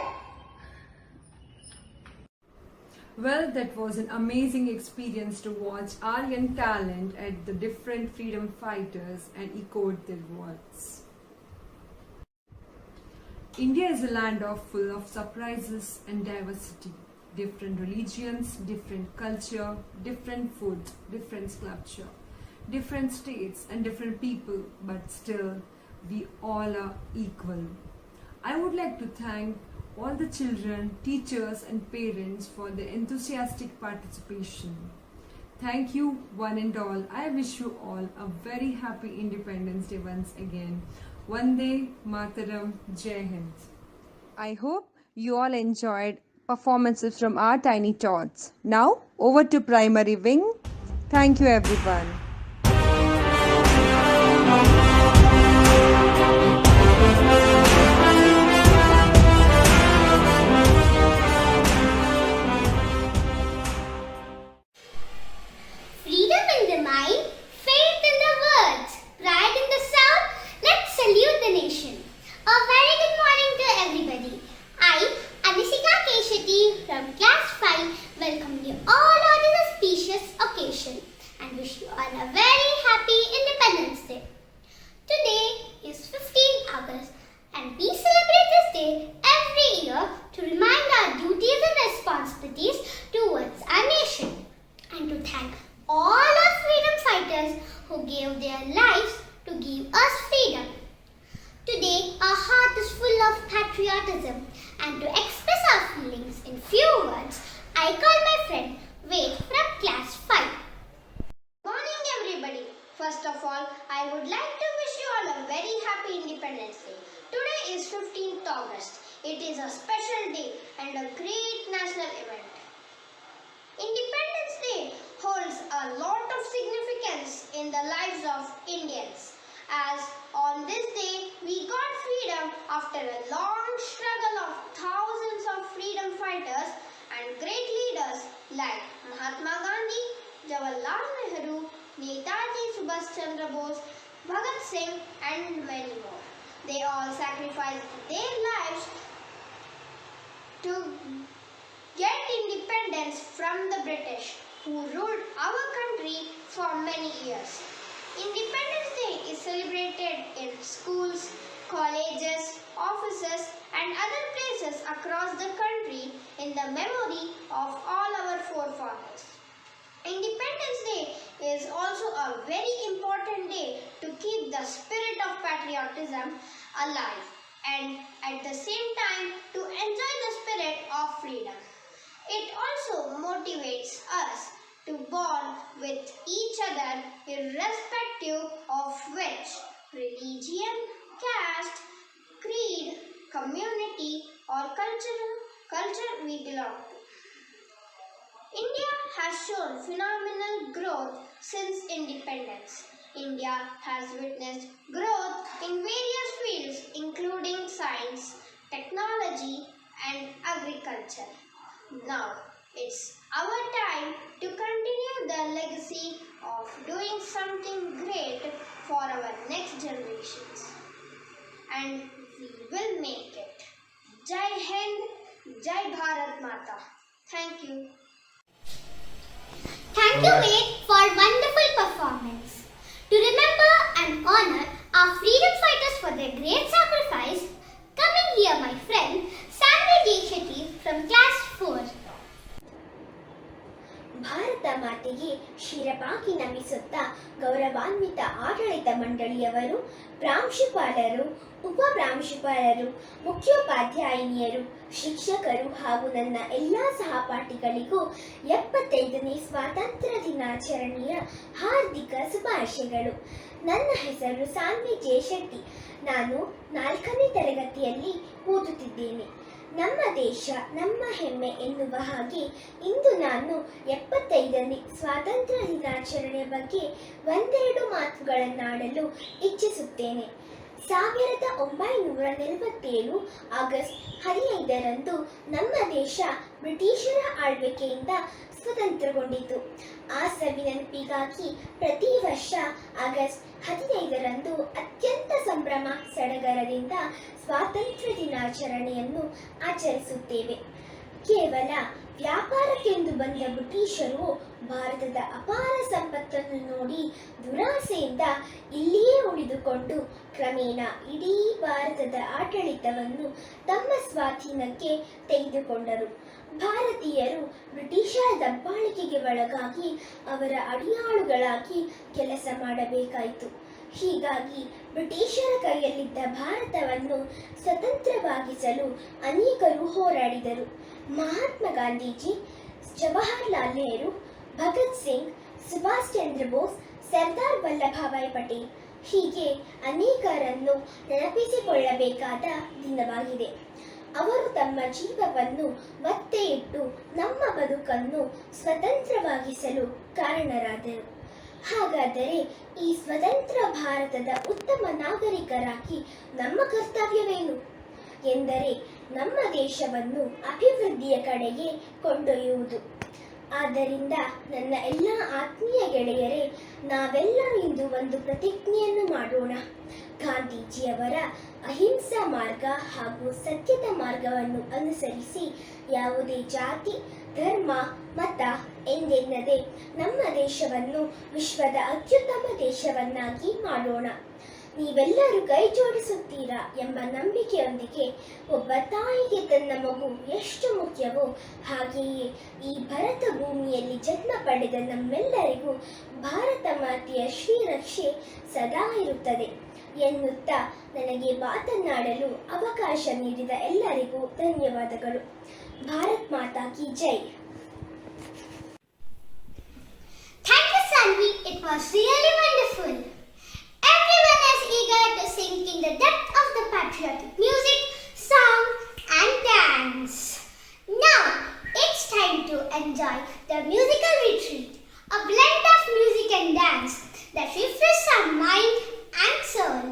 Well, that was an amazing experience to watch our young talent at the different freedom fighters and echoed their words. India is a land full of surprises and diversity. Different religions, different culture, different food, different sculpture, different states and different people, but still we all are equal. I would like to thank all the children, teachers and parents for their enthusiastic participation. Thank you one and all. I wish you all a very happy Independence Day once again. Vande Mataram, Jai Hind. I hope you all enjoyed performances from our tiny tots. Now over to primary wing. Thank you everyone. Freedom in the mind, faith in the words, pride in the sound. Let's salute the nation. A very good morning to everybody. I, Anisika Keshati from Class 5, welcome you all on this auspicious occasion and wish you all a very happy Independence Day. Today is 15th August and we celebrate this day every year to remind our duties and responsibilities towards our nation and to thank all our freedom fighters who gave their lives to give us freedom. Today, our heart is full of patriotism, and to express our feelings in few words, I call my friend Ved from Class 5. Morning everybody. First of all, I would like to wish you all a very happy Independence Day. Today is 15th August. It is a special day and a great national event. Independence Day holds a lot of significance in the lives of Indians, as on this day we got freedom after a long struggle of thousands of freedom fighters and great leaders like Mahatma Gandhi, Jawaharlal Nehru, Netaji Subhash Chandra Bose, Bhagat Singh and many more. They all sacrificed their lives to get independence from the British, who ruled our country for many years. Independence Day is celebrated in schools, colleges, offices, and other places across the country in the memory of all our forefathers. Independence Day is also a very important day to keep the spirit of patriotism alive and at the same time to enjoy the spirit of freedom. It also motivates us to bond with each other irrespective of which religion, caste, creed, community or culture we belong to. India has shown phenomenal growth since independence. India has witnessed growth in various fields including science, technology and agriculture. Now it's our time to continue the legacy of doing something great for our next generations. And we will make it. Jai Hind, Jai Bharat Mata. Thank you. Thank you, Ved, for wonderful performance. To remember and honor our freedom fighters for their great sacrifice, come and hear my friend Sandy J. Shetty from class 4. Bharat ಮಾತೆಗೆ ಶಿರಬಾಗಿ ನಮಿಸುತ್ತಾ ಗೌರವಾನ್ವಿತ ಆಡಳಿತ ಮಂಡಳಿಯವರು, ಪ್ರಾಂಶುಪಾಲರು, ಉಪ ಪ್ರಾಂಶುಪಾಲರು, ಮುಖ್ಯೋಪಾಧ್ಯಾಯಿನಿಯರು, ಶಿಕ್ಷಕರು ಹಾಗೂ ನನ್ನ ಎಲ್ಲ ಸಹಪಾಠಿಗಳಿಗೂ 75ನೇ ಸ್ವಾತಂತ್ರ್ಯ ದಿನಾಚರಣೆಯ ಹಾರ್ದಿಕ ಶುಭಾಶಯಗಳು. ನನ್ನ ಹೆಸರು ಸಾನ್ವಿ ಜೆ ಶೆಟ್ಟಿ. ನಾನು 4ನೇ ತರಗತಿಯಲ್ಲಿ ಓದುತ್ತಿದ್ದೇನೆ. ನಮ್ಮ ದೇಶ ನಮ್ಮ ಹೆಮ್ಮೆ ಎನ್ನುವ ಹಾಗೆ ಇಂದು ನಾನು 75ನೇ ಸ್ವಾತಂತ್ರ್ಯ ದಿನಾಚರಣೆಯ ಬಗ್ಗೆ ಒಂದೆರಡು ಮಾತುಗಳನ್ನಾಡಲು ಇಚ್ಛಿಸುತ್ತೇನೆ. 1947 ಆಗಸ್ಟ್ 15ರಂದು ನಮ್ಮ ದೇಶ ಬ್ರಿಟಿಷರ ಆಳ್ವಿಕೆಯಿಂದ ಸ್ವತಂತ್ರಗೊಂಡಿತು. ಆ ಸವಿ ನೆನಪಿಗಾಗಿ ಪ್ರತಿ ವರ್ಷ ಆಗಸ್ಟ್ 15ರಂದು ಅತ್ಯಂತ ಸಂಭ್ರಮ ಸಡಗರದಿಂದ ಸ್ವಾತಂತ್ರ್ಯ ದಿನಾಚರಣೆಯನ್ನು ಆಚರಿಸುತ್ತೇವೆ. ಕೇವಲ ವ್ಯಾಪಾರಕ್ಕೆಂದು ಬಂದ ಬ್ರಿಟಿಷರು ಭಾರತದ ಅಪಾರ ಸಂಪತ್ತನ್ನು ನೋಡಿ ದುರಾಸೆಯಿಂದ ಇಲ್ಲಿಯೇ ಉಳಿದುಕೊಂಡು ಕ್ರಮೇಣ ಇಡೀ ಭಾರತದ ಆಡಳಿತವನ್ನು ತಮ್ಮ ಸ್ವಾಧೀನಕ್ಕೆ ತೆಗೆದುಕೊಂಡರು. ಭಾರತೀಯರು ಬ್ರಿಟಿಷರ ದಬ್ಬಾಳಿಕೆಗೆ ಒಳಗಾಗಿ ಅವರ ಅಡಿಯಾಳುಗಳಾಗಿ ಕೆಲಸ ಮಾಡಬೇಕಾಯಿತು. ಹೀಗಾಗಿ ಬ್ರಿಟಿಷರ ಕೈಯಲ್ಲಿದ್ದ ಭಾರತವನ್ನು ಸ್ವತಂತ್ರವಾಗಿಸಲು ಅನೇಕರು ಹೋರಾಡಿದರು. ಮಹಾತ್ಮ ಗಾಂಧೀಜಿ, ಜವಾಹರ್ಲಾಲ್ ನೆಹರು, ಭಗತ್ ಸಿಂಗ್, ಸುಭಾಷ್ ಚಂದ್ರ ಬೋಸ್, ಸರ್ದಾರ್ ವಲ್ಲಭಭಾಯಿ ಪಟೇಲ್ ಹೀಗೆ ಅನೇಕರನ್ನು ನೆನಪಿಸಿಕೊಳ್ಳಬೇಕಾದ ದಿನವಾಗಿದೆ. ಅವರು ತಮ್ಮ ಜೀವವನ್ನು ಒತ್ತೆ ಇಟ್ಟು ನಮ್ಮ ಬದುಕನ್ನು ಸ್ವತಂತ್ರವಾಗಿಸಲು ಕಾರಣರಾದರು. ಹಾಗಾದರೆ ಈ ಸ್ವತಂತ್ರ ಭಾರತದ ಉತ್ತಮ ನಾಗರಿಕರಾಗಿ ನಮ್ಮ ಕರ್ತವ್ಯವೇನು ಎಂದರೆ ನಮ್ಮ ದೇಶವನ್ನು ಅಭಿವೃದ್ಧಿಯ ಕಡೆಗೆ ಕೊಂಡೊಯ್ಯುವುದು. ಆದ್ದರಿಂದ ನನ್ನ ಎಲ್ಲ ಆತ್ಮೀಯ ಗೆಳೆಯರೇ, ನಾವೆಲ್ಲರೂ ಇಂದು ಒಂದು ಪ್ರತಿಜ್ಞೆಯನ್ನು ಮಾಡೋಣ. ಗಾಂಧೀಜಿಯವರ ಅಹಿಂಸಾ ಮಾರ್ಗ ಹಾಗೂ ಸತ್ಯದ ಮಾರ್ಗವನ್ನು ಅನುಸರಿಸಿ ಯಾವುದೇ ಜಾತಿ, ಧರ್ಮ, ಮತ ಎಂದೆನ್ನದೆ ನಮ್ಮ ದೇಶವನ್ನು ವಿಶ್ವದ ಅತ್ಯುತ್ತಮ ದೇಶವನ್ನಾಗಿ ಮಾಡೋಣ. ನೀವೆಲ್ಲರೂ ಕೈ ಜೋಡಿಸುತ್ತೀರಾ ಎಂಬ ನಂಬಿಕೆಯೊಂದಿಗೆ ಒಬ್ಬ ತಾಯಿಗೆ ತನ್ನ ಮಗು ಎಷ್ಟು ಮುಖ್ಯವೋ ಹಾಗೆಯೇ ಈ ಭರತ ಭೂಮಿಯಲ್ಲಿ ಜನ್ಮ ಪಡೆದ ನಮ್ಮೆಲ್ಲರಿಗೂ ಭಾರತ ಮಾತೆಯ ಶ್ರೀರಕ್ಷೆ ಸದಾ ಇರುತ್ತದೆ ಎನ್ನುತ್ತಾ ನನಗೆ ಮಾತನಾಡಲು ಅವಕಾಶ ನೀಡಿದ ಎಲ್ಲರಿಗೂ ಧನ್ಯವಾದಗಳು. ಭಾರತ್ ಮಾತಾ ಕಿ ಜೈ. Thank you, Sanvi. It was really wonderful. Everyone is eager to sink in the depth of the patriotic music, song and dance. Now, it's time to enjoy the musical retreat, a blend of music and dance that refreshes our mind and soul.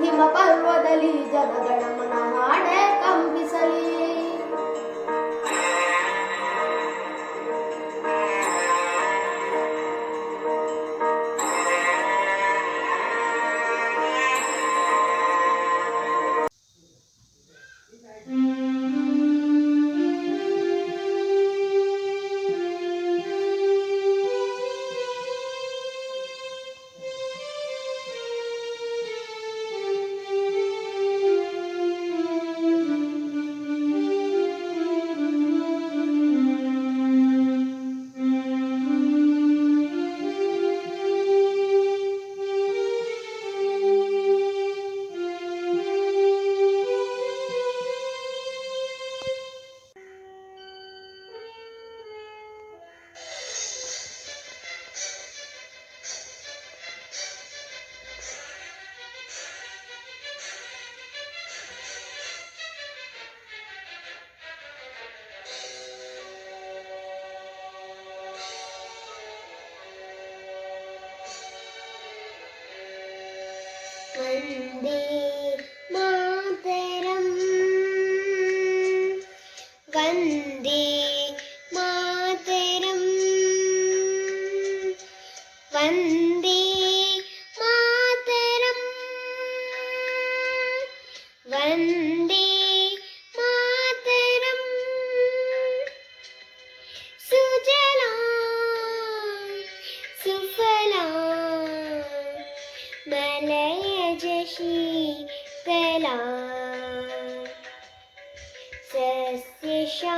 ಹಿಮ ಪರ್ವದಲ್ಲಿ ಜನಗಣಮನ ಹಾಡೆ ಕಂಪಿಸಲಿ. वन्दे मातरम् वन्दे मातरम् वन्दे मातरम् वन्दे मातरम् सुजलां सुफलां मलयज शीतलां सस्यश्यामलां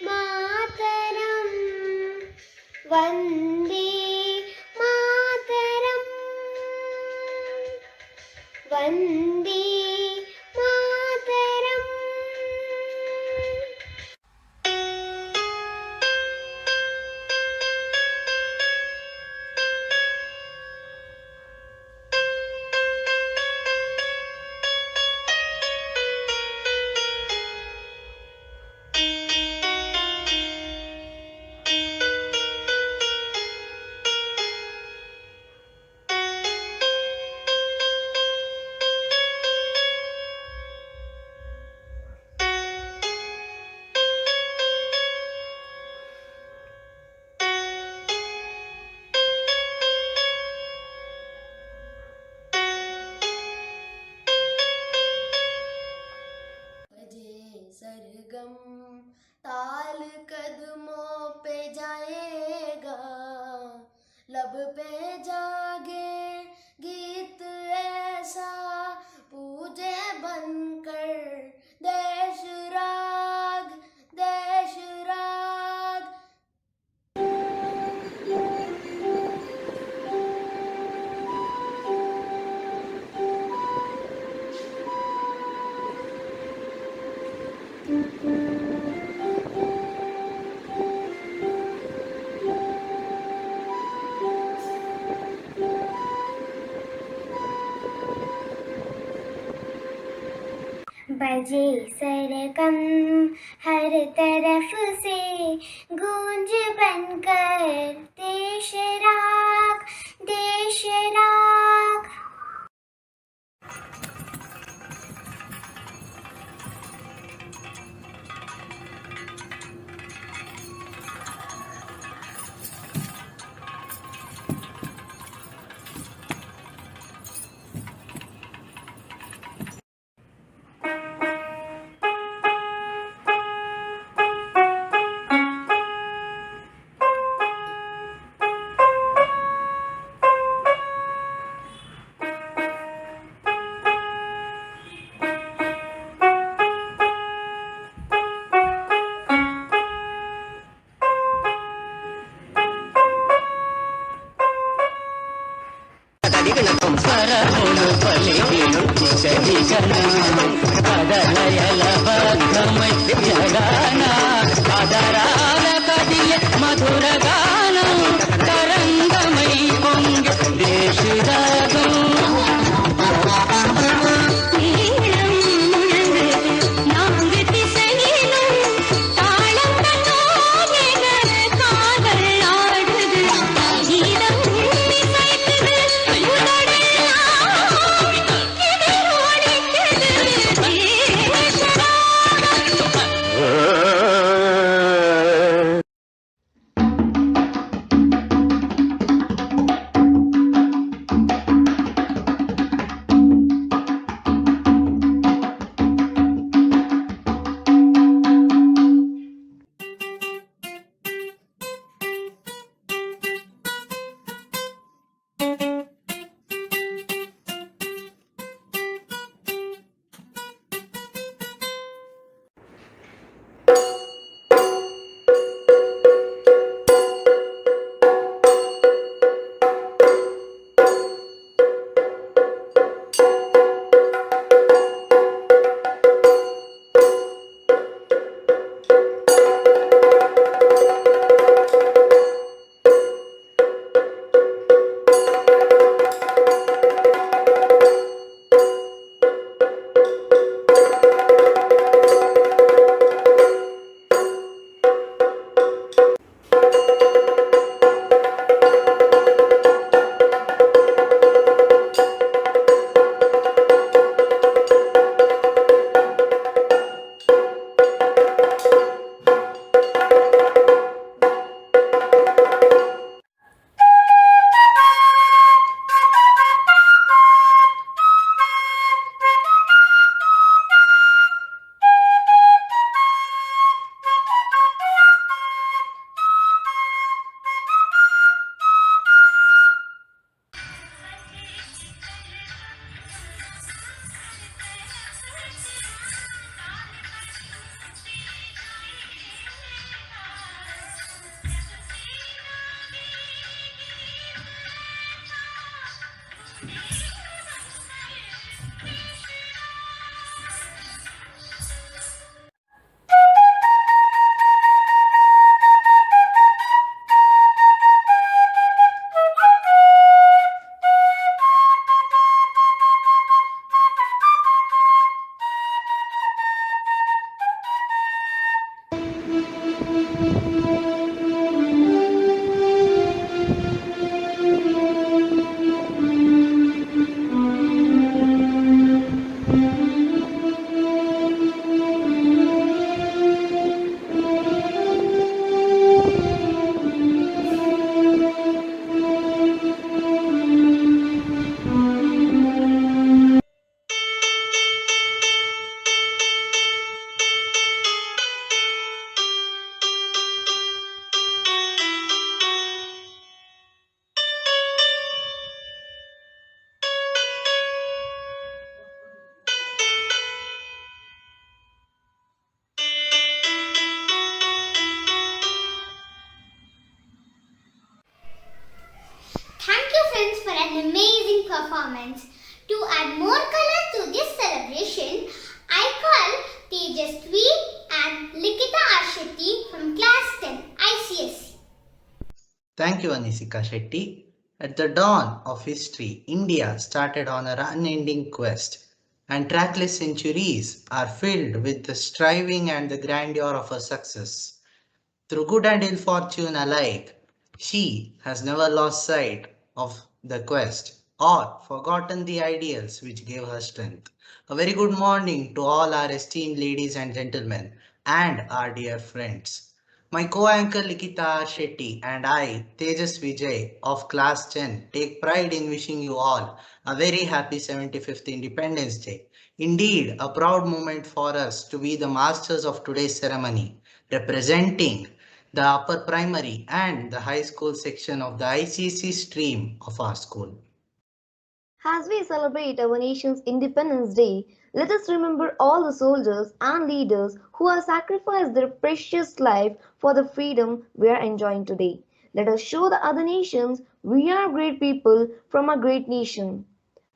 मातरं वन्दे मातरं वन्दे मातरम्. सरगम ताल कदमों पे जाएगा, लब पे जागे गीत ऐसा पूजे बनकर देश राग देश राग. बजे सरगम हर तरफ से गूंज बनकर देश राग देश राग. performance. To add more color to this celebration, I call Tejasvi and Likita Ashetti from class 10 ICSE. Thank you, Anisika Shetty. At the dawn of history, India started on an unending quest, and trackless centuries are filled with the striving and the grandeur of her success. Through good and ill fortune alike, she has never lost sight of the quest or forgotten the ideals which gave her strength. A very good morning to all our esteemed ladies and gentlemen and our dear friends. My co-anchor Likita Shetty and I, Tejas Vijay of Class 10, take pride in wishing you all a very happy 75th Independence Day. Indeed, a proud moment for us to be the masters of today's ceremony, representing the upper primary and the high school section of the ICC stream of our school. As we celebrate our nation's Independence Day, let us remember all the soldiers and leaders who have sacrificed their precious life for the freedom we are enjoying today. Let us show the other nations we are great people from a great nation.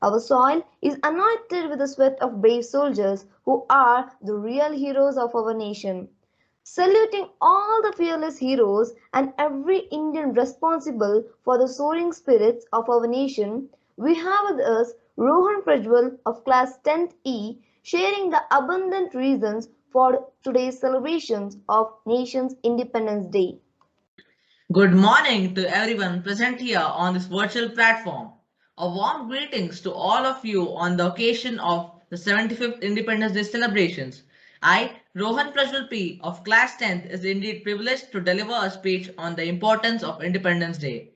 Our soil is anointed with the sweat of brave soldiers who are the real heroes of our nation. Saluting all the fearless heroes and every Indian responsible for the soaring spirits of our nation, we have with us Rohan Prajwal of class 10th E sharing the abundant reasons for today's celebrations of nation's Independence Day. Good morning to everyone present here on this virtual platform. A warm greetings to all of you on the occasion of the 75th Independence Day celebrations. I, Rohan Prajwal P of class 10th, is indeed privileged to deliver a speech on the importance of Independence Day.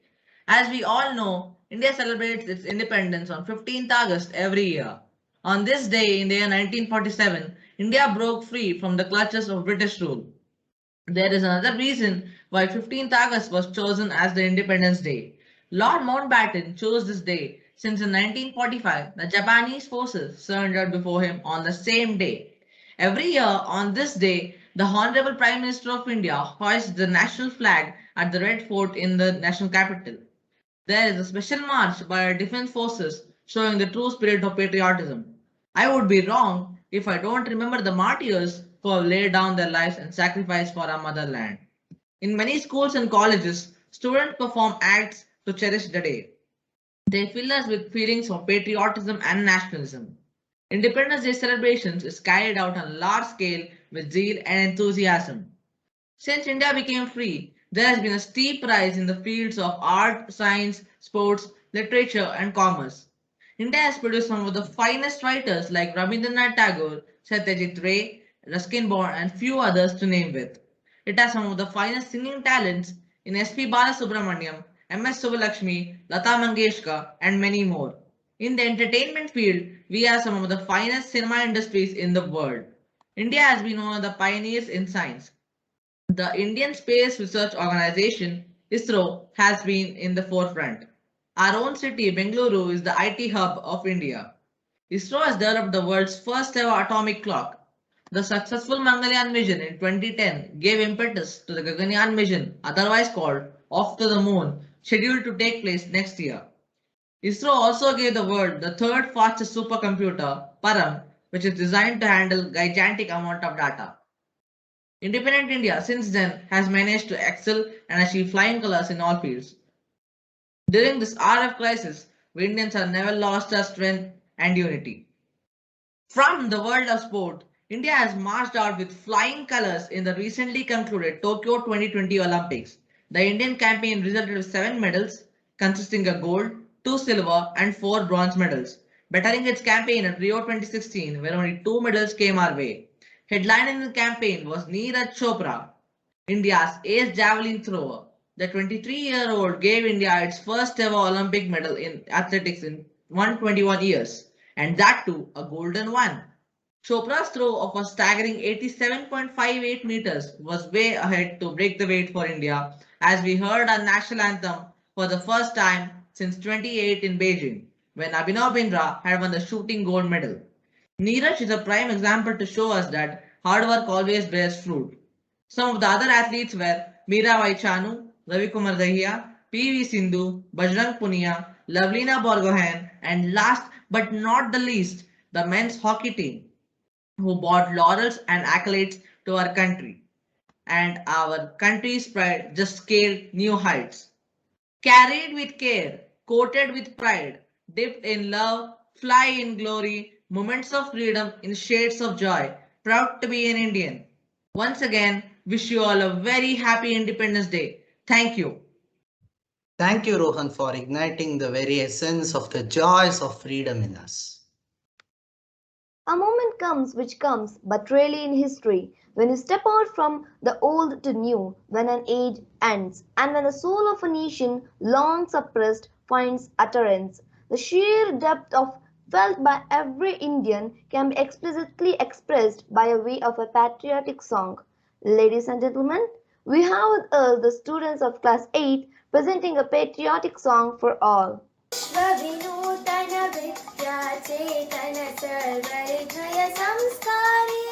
As we all know, India celebrates its independence on 15th August every year. On this day in the year 1947, India broke free from the clutches of British rule. There is another reason why 15th August was chosen as the Independence Day. Lord Mountbatten chose this day since in 1945 the Japanese forces surrendered before him on the same day. Every year on this day, the Honorable Prime Minister of India hoists the national flag at the Red Fort in the national capital. There is a special march by our defense forces showing the true spirit of patriotism. I would be wrong if I don't remember the martyrs who have laid down their lives and sacrificed for our motherland. In many schools and colleges, students perform acts to cherish the day. They fill us with feelings of patriotism and nationalism. Independence Day celebrations is carried out on a large scale with zeal and enthusiasm. Since India became free, there has been a steep rise in the fields of art, science, sports, literature, and commerce. India has produced some of the finest writers like Rabindranath Tagore, Satyajit Ray, Ruskin Bond, and few others to name with. It has some of the finest singing talents in S.P. Balasubramaniam, M.S. Subbulakshmi, Lata Mangeshkar, and many more. In the entertainment field, we have some of the finest cinema industries in the world. India has been one of the pioneers in science. The Indian Space Research Organization, ISRO, has been in the forefront. Our own city, Bengaluru, is the IT hub of India. ISRO has developed the world's first ever atomic clock. The successful Mangalyaan mission in 2010 gave impetus to the Gaganyaan mission, otherwise called Off to the Moon, scheduled to take place next year. ISRO also gave the world the third fastest supercomputer, Param, which is designed to handle gigantic amount of data. Independent India since then has managed to excel and achieve flying colors in all fields. During this hour of crisis, we Indians have never lost our strength and unity. From the world of sport, India has marched out with flying colors in the recently concluded Tokyo 2020 Olympics. The Indian campaign resulted with 7 medals, consisting of gold, 2 silver and 4 bronze medals, bettering its campaign at Rio 2016, where only 2 medals came our way. Headlining the campaign was Neeraj Chopra, India's ace javelin thrower. The 23-year-old gave India its first ever Olympic medal in athletics in 121 years, and that too a golden one. Chopra's throw of a staggering 87.58 meters was way ahead to break the weight for India, as we heard our national anthem for the first time since 2008 in Beijing, when Abhinav Bindra had won the shooting gold medal. Neeraj is a prime example to show us that hard work always bears fruit. Some of the other athletes were Mirabai Chanu, Ravi Kumar Dahiya, P.V. Sindhu, Bajrang Punia, Lovelina Borgohain, and last but not the least, the men's hockey team, who brought laurels and accolades to our country. And our country's pride just scaled new heights. Carried with care, coated with pride, dipped in love, fly in glory, moments of freedom in shades of joy. Proud to be an Indian. Once again, wish you all a very happy Independence Day. Thank you. Thank you, Rohan, for igniting the very essence of the joys of freedom in us. A moment comes which comes, but rarely in history, when you step out from the old to new, when an age ends, and when the soul of a nation, long suppressed, finds utterance. The sheer depth of felt by every Indian can be explicitly expressed by a way of a patriotic song. Ladies and gentlemen, we have with us the students of class 8 presenting a patriotic song for all. विश्वविनूतन विद्याचेतन सर्वहृदय संस्कारी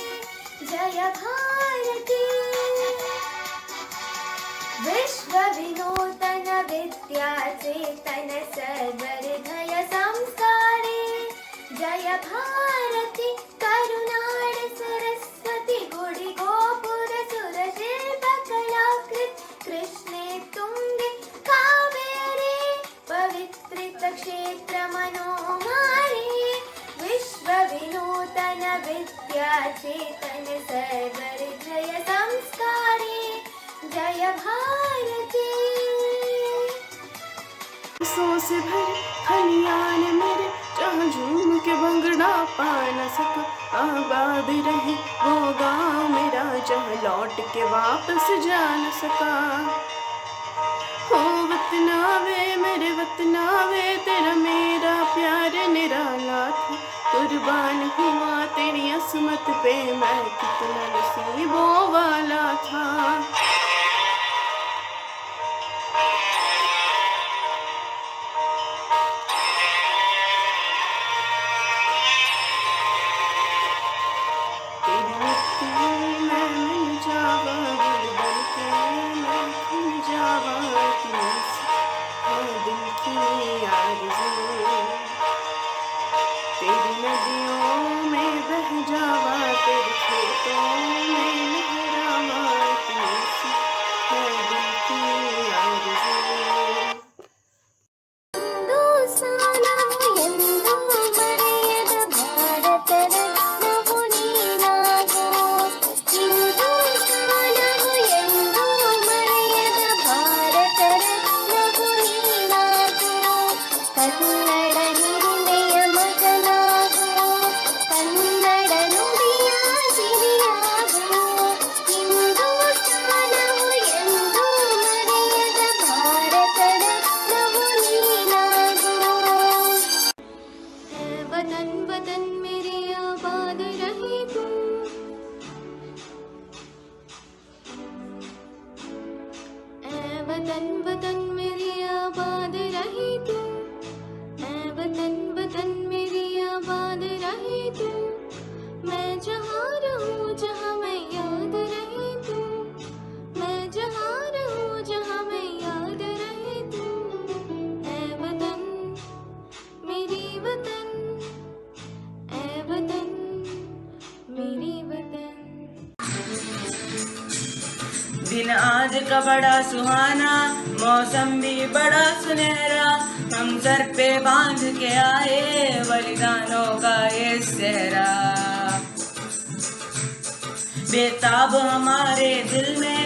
जय भारती विश्वविनूतन विद्याचेतन सर्वहृदय संस्कारी जय भारती करुणाड सरस्वती गुडी गोपुर सुरशिल्प कलाकृत कृष्णे तुंगे कावेरी पवित्रित क्षेत्र मनोहारी विश्व विनूतन विद्याचेतन सर्वहृदय संस्कारी जय भारती से भरे खलियान मेरे जहाँ झूम के भंगड़ा पा न सका आबाद रहे वो गाँव मेरा जहाँ लौट के वापस जा न सका हो वतनावे मेरे वतनावे तेरा मेरा प्यार निराला था कुर्बान हुआ तेरी असमत पे मैं कितना नसीबों वाला था तेरी नदियों में बह जावा तेरे खेतों में लहरावा तुझसे है दिल की आरज़ू वतन वतन मेरी आबाद रहे तू ऐ वतन वतन मेरी आबाद रहे तू मैं जहाँ रहूँ जहाँ मैं याद रहे तू मैं जहाँ रहूँ जहाँ मैं याद रहे तू ऐ वतन मेरी वतन ऐ वतन मेरी वतन दिन आज का बड़ा सुहाना मौसम भी बड़ा सुनहरा हम सर पे बांध के आए बलिदानों का ये सहरा बेताब हमारे दिल में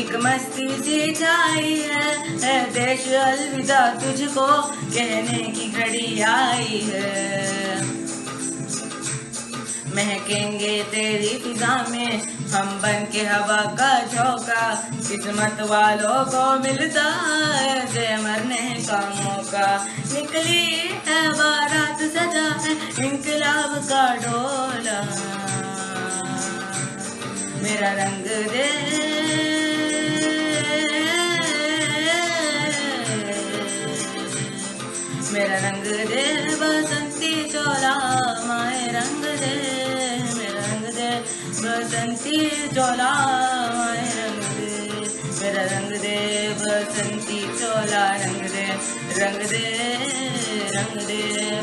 एक मस्ती सी छाई है देश अलविदा तुझको कहने की घड़ी आई है महकेंगे तेरी फिजा में हम बन के हवा का झोंका किस्मत वालों को मिलता है मरने का मौका निकली है बारात सजा है इंकलाब का डोला मेरा रंग दे मेरा रंग दे बसंती चोला माए रंग दे मेरा रंग दे बसंती चोला माए रंग दे मेरा रंग दे बसंती चोला रंग दे रंग दे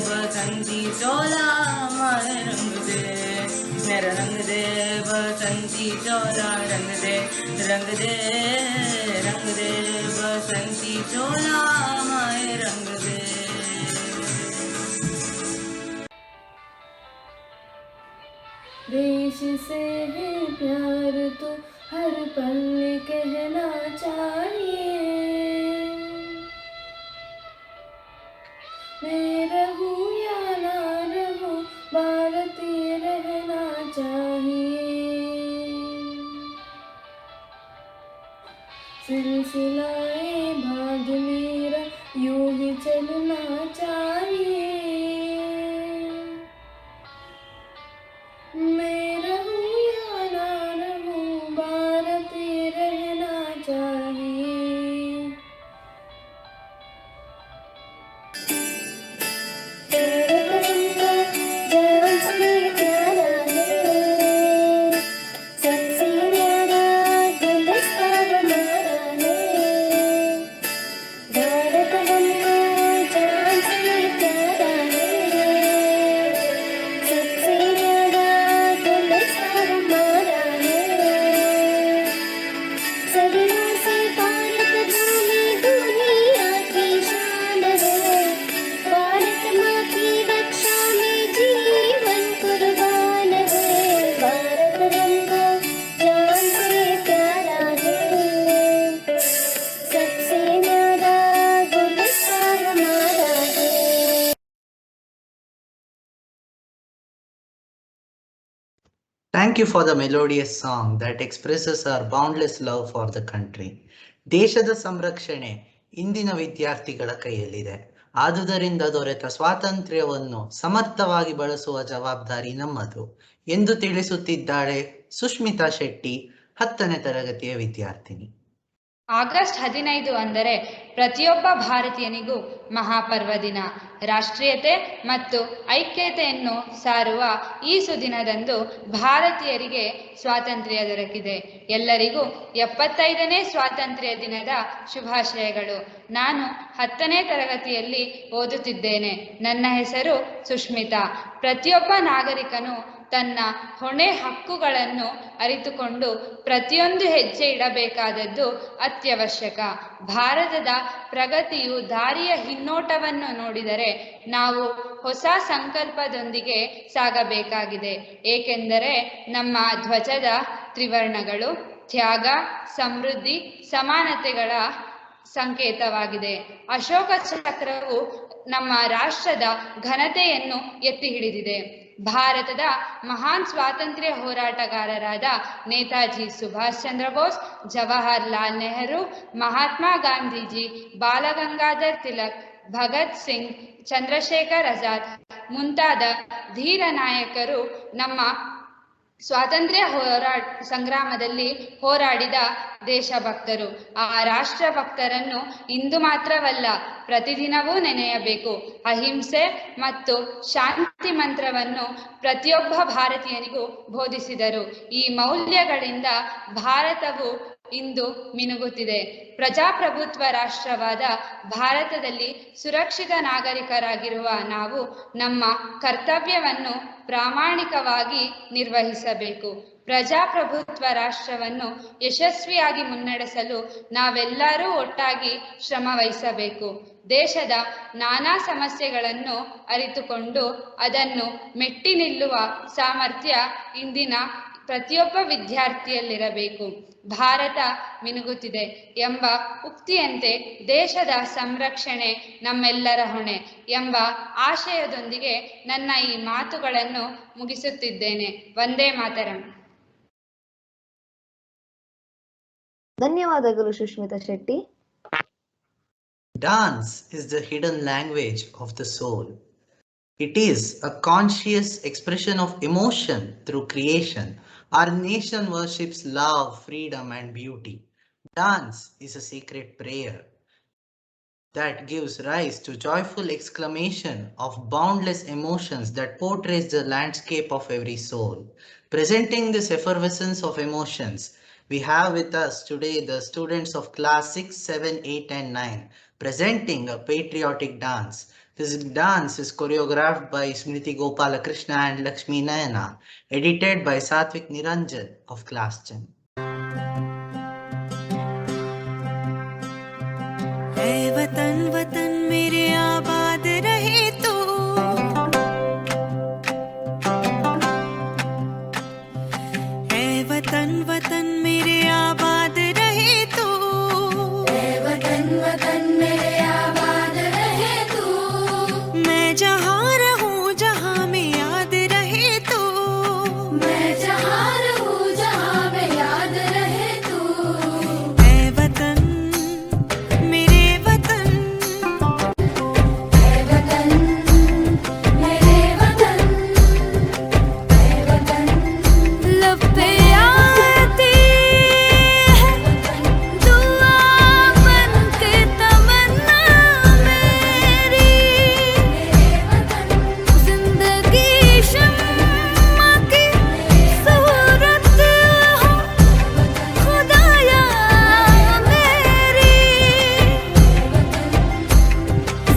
बसंती चोला माए रंग दे मेरा रंग दे बसंती चोला रंग दे बसंती चोला माए रंग दे। देश से है प्यार तो हर पल कहना चाहिए, मैं रहूं या ना रहूं भारतीय रहना चाहिए। सिलसिलाए भाग मेरा यूं ही चलना चाहिए, मैं रहूं या ना रहूं भारतीय रहना चाहिए। Thank you for the melodious song that expresses our boundless love for the country. ದೇಶದ ಸಂರಕ್ಷಣೆ ಇಂದಿನ ವಿದ್ಯಾರ್ಥಿಗಳ ಕೈಯಲ್ಲಿದೆ. ಆದುದರಿಂದ ದೊರೆತ ಸ್ವಾತಂತ್ರ್ಯವನ್ನು ಸಮರ್ಥವಾಗಿ ಬಳಸುವ ಜವಾಬ್ದಾರಿ ನಮ್ಮದು ಎಂದು ತಿಳಿಸುತ್ತಿದ್ದಾಳೆ ಸುಷ್ಮಿತಾ ಶೆಟ್ಟಿ, 10ನೇ ತರಗತಿಯ ವಿದ್ಯಾರ್ಥಿನಿ. ಆಗಸ್ಟ್ 15 ಅಂದರೆ ಪ್ರತಿಯೊಬ್ಬ ಭಾರತೀಯನಿಗೂ ಮಹಾಪರ್ವ ದಿನ. ರಾಷ್ಟ್ರೀಯತೆ ಮತ್ತು ಐಕ್ಯತೆಯನ್ನು ಸಾರುವ ಈ ಸುದಿನದಂದು ಭಾರತೀಯರಿಗೆ ಸ್ವಾತಂತ್ರ್ಯ ದೊರಕಿದೆ. ಎಲ್ಲರಿಗೂ 75ನೇ ಸ್ವಾತಂತ್ರ್ಯ ದಿನದ ಶುಭಾಶಯಗಳು. ನಾನು 10ನೇ ತರಗತಿಯಲ್ಲಿ ಓದುತ್ತಿದ್ದೇನೆ. ನನ್ನ ಹೆಸರು ಸುಷ್ಮಿತಾ. ಪ್ರತಿಯೊಬ್ಬ ನಾಗರಿಕನು ತನ್ನ ಹೊಣೆ ಹಕ್ಕುಗಳನ್ನು ಅರಿತುಕೊಂಡು ಪ್ರತಿಯೊಂದು ಹೆಜ್ಜೆ ಇಡಬೇಕಾದದ್ದು ಅತ್ಯವಶ್ಯಕ. ಭಾರತದ ಪ್ರಗತಿಯು ದಾರಿಯ ಹಿನ್ನೋಟವನ್ನು ನೋಡಿದರೆ ನಾವು ಹೊಸ ಸಂಕಲ್ಪದೊಂದಿಗೆ ಸಾಗಬೇಕಾಗಿದೆ. ಏಕೆಂದರೆ ನಮ್ಮ ಧ್ವಜದ ತ್ರಿವರ್ಣಗಳು ತ್ಯಾಗ, ಸಮೃದ್ಧಿ, ಸಮಾನತೆಗಳ ಸಂಕೇತವಾಗಿದೆ. ಅಶೋಕ ಚಕ್ರವು ನಮ್ಮ ರಾಷ್ಟ್ರದ ಘನತೆಯನ್ನು ಎತ್ತಿ ಹಿಡಿದಿದೆ. ಭಾರತದ ಮಹಾನ್ ಸ್ವಾತಂತ್ರ್ಯ ಹೋರಾಟಗಾರರಾದ ನೇತಾಜಿ ಸುಭಾಷ್ ಚಂದ್ರ ಬೋಸ್, ಜವಾಹರ್ಲಾಲ್ ನೆಹರು, ಮಹಾತ್ಮ ಗಾಂಧೀಜಿ, ಬಾಲಗಂಗಾಧರ್ ತಿಲಕ್, ಭಗತ್ ಸಿಂಗ್, ಚಂದ್ರಶೇಖರ್ ಆಜಾದ್ ಮುಂತಾದ ಧೀರ ನಾಯಕರು ನಮ್ಮ ಸ್ವಾತಂತ್ರ್ಯ ಸಂಗ್ರಾಮದಲ್ಲಿ ಹೋರಾಡಿದ ದೇಶಭಕ್ತರು. ಆ ರಾಷ್ಟ್ರಭಕ್ತರನ್ನು ಇಂದು ಮಾತ್ರವಲ್ಲ ಪ್ರತಿದಿನವೂ ನೆನೆಯಬೇಕು. ಅಹಿಂಸೆ ಮತ್ತು ಶಾಂತಿ ಮಂತ್ರವನ್ನು ಪ್ರತಿಯೊಬ್ಬ ಭಾರತೀಯನಿಗೂ ಬೋಧಿಸಿದರು. ಈ ಮೌಲ್ಯಗಳಿಂದ ಭಾರತವು ಇಂದು ಮಿನುಗುತ್ತಿದೆ. ಪ್ರಜಾಪ್ರಭುತ್ವ ರಾಷ್ಟ್ರವಾದ ಭಾರತದಲ್ಲಿ ಸುರಕ್ಷಿತ ನಾಗರಿಕರಾಗಿರುವ ನಾವು ನಮ್ಮ ಕರ್ತವ್ಯವನ್ನು ಪ್ರಾಮಾಣಿಕವಾಗಿ ನಿರ್ವಹಿಸಬೇಕು. ಪ್ರಜಾಪ್ರಭುತ್ವ ರಾಷ್ಟ್ರವನ್ನು ಯಶಸ್ವಿಯಾಗಿ ಮುನ್ನಡೆಸಲು ನಾವೆಲ್ಲರೂ ಒಟ್ಟಾಗಿ ಶ್ರಮ ವಹಿಸಬೇಕು. ದೇಶದ ನಾನಾ ಸಮಸ್ಯೆಗಳನ್ನು ಅರಿತುಕೊಂಡು ಅದನ್ನು ಮೆಟ್ಟಿ ನಿಲ್ಲುವ ಸಾಮರ್ಥ್ಯ ಇಂದಿನ ಪ್ರತಿಯೊಬ್ಬ ವಿದ್ಯಾರ್ಥಿಯಲ್ಲಿರಬೇಕು. ಭಾರತ ಮಿನುಗುತ್ತಿದೆ ಎಂಬ ಉಕ್ತಿಯಂತೆ ದೇಶದ ಸಂರಕ್ಷಣೆ ನಮ್ಮೆಲ್ಲರ ಹೊಣೆ ಎಂಬ ಆಶಯದೊಂದಿಗೆ ನನ್ನ ಈ ಮಾತುಗಳನ್ನು ಮುಗಿಸುತ್ತಿದ್ದೇನೆ. ವಂದೇ ಮಾತರಂ. ಧನ್ಯವಾದಗಳು Sushmita Shetty. Dance is the hidden language of the soul. It is a conscious expression of emotion through creation. Our nation worships love, freedom, and beauty. Dance is a sacred prayer that gives rise to joyful exclamation of boundless emotions that portrays the landscape of every soul. Presenting this effervescence of emotions, we have with us today the students of class 6, 7, 8, and 9, presenting a patriotic dance. This dance is choreographed by Smriti Gopalakrishna and Lakshmi Nayana, edited by Satvik Niranjan of class 10. ऐ वतन वतन मेरे आबाद रहे तू, ऐ वतन वतन मेरे आबाद रहे तू, ऐ वतन वतन मेरे आबाद रहे तू, मैं जहाँ रहूँ जहाँ में याद रहे तू, मैं जहाँ रहूँ जहाँ में याद रहे तू, ऐ वतन मेरे वतन, ऐ वतन मेरे वतन, ऐ वतन लब पे आती है दुआ बन के तमन्ना मेरी, जिंदगी शम्मा की सूरत हो खुदाया मेरी,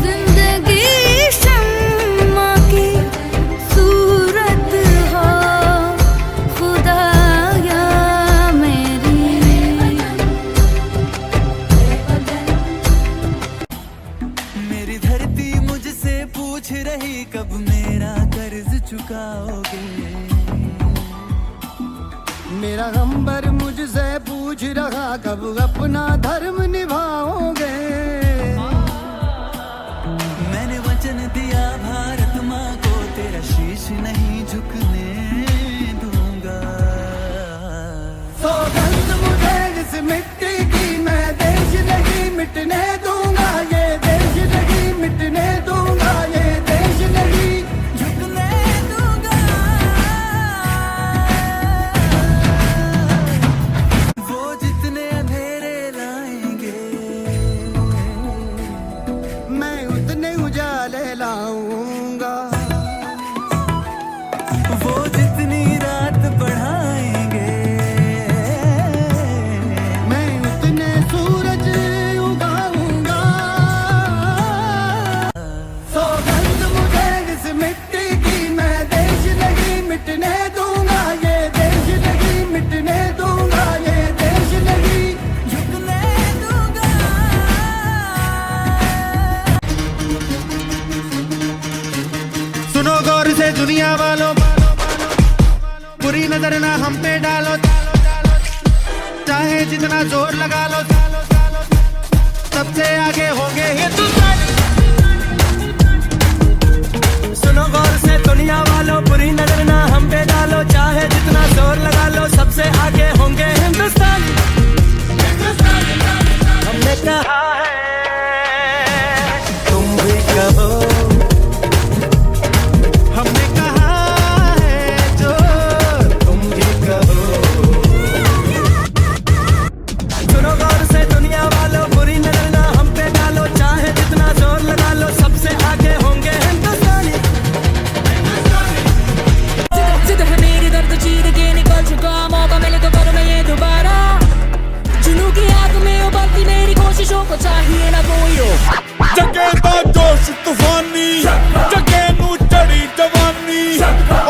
जिंदगी शम्मा की सूरत हो खुदाया मेरी। मेरी धरती मुझसे पूछ रही कब मेरा कर्ज चुकाओगे, मेरा गंबर मुझसे पूछ रहा कब अपना धर्म निभाओगे। मैंने वचन दिया भारत माँ को तेरा शीश नहीं झुकने दूंगा। सौगंध मुझे इस मिट्टी की, मैं देश नहीं मिटने दूंगा, ये देश नहीं मिटने दूंगा, ये देश नहीं झुकने दूंगा। वो जितने अंधेरे लाएंगे, मैं उतने उजाले लाऊंगा। वो जितनी रात बढ़ाएंगे, मैं उतने सूरज उगाऊंगा। सौगंध मुझे इस मिट्टी की, मैं देश नहीं मिटने दूंगा, ये देश नहीं मिटने दूंगा, ये देश नहीं झुकने दूंगा। सुनो गौर से दुनिया वालों, बुरी नजर ना हम पे डालो, चाहे जितना जोर लगा लो, सबसे आगे होंगे हिंदुस्तानी। सुनो गौर से दुनिया वालों, बुरी नजर ना हम पे डालो, चाहे जितना जोर लगा लो, सबसे आगे होंगे हिंदुस्तान। हमने कहा है तुम भी कहो, हमने कहा है जो तुम भी कहो। सुनो गौर से दुनिया वालों, बुरी नजर ना हम पे डालो, चाहे जितना जोर लगा लो, सबसे आगे होंगे हिंदुस्तानी। जिद है मेरी दर्द चीर के निकल चुका, मौका मिले तो करूँ मैं ये दोबारा, जुनून की आग में उबलती मेरी कोशिशों को चाहिए ना कोई हो। जगे दा जोश तूफानी, जगे नू चढ़ी जवानी,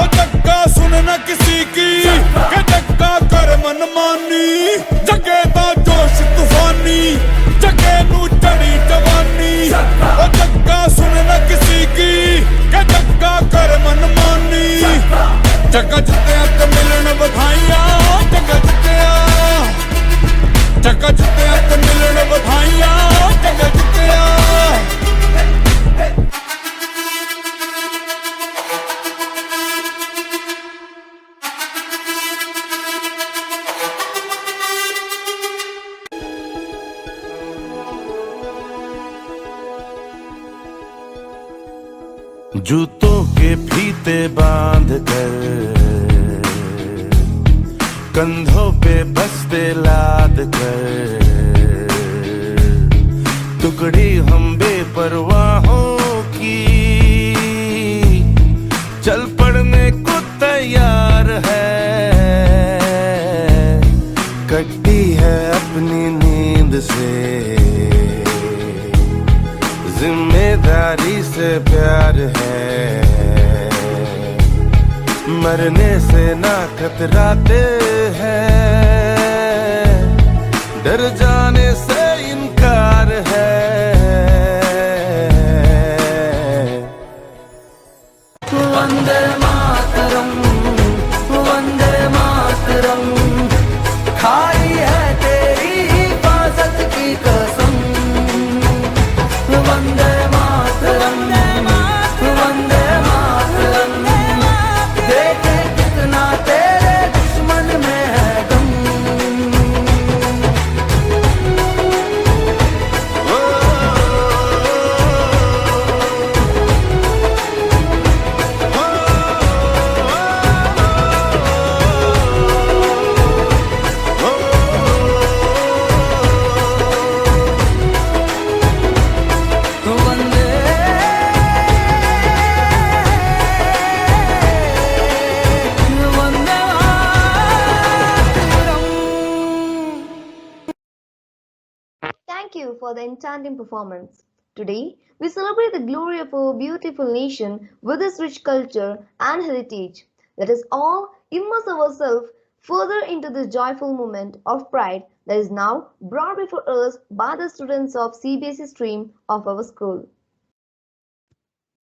ओ जग्गा सुन न किसी की, के जग्गा कर मनमानी। जगे दा जोश तूफानी, जगे नू चढ़ी जवानी, ओ जग्गा सुन न किसी की, के जग्गा कर मनमानी। जग्गा जित्तिया ते मिलन बधाइयां, जग्गा जित्तिया, जग्गा जित्तिया ते मिलन बधाइयां, जग्गा जित्तिया। जूतों के फीते बांध कर, कंधों पे बस्ते लाद कर, टुकड़ी हम बेपरवाहों की, चल पड़ने को तैयार है, कटती है अपनी नींद से प्यार है, मरने से ना खतराते हैं, डर जाने से इनकार है। वंदे मातरम, वंदे मातरम, खाई है तेरी हिफाजत की कसम। वंदे मातरम, वंदे मातरम, देखे कितना तेरे दुश्मन में है दम। Thank you for the enchanting performance. Today, we celebrate the glory of our beautiful nation with its rich culture and heritage. Let us all immerse ourselves further into this joyful moment of pride that is now brought before us by the students of CBSE stream of our school.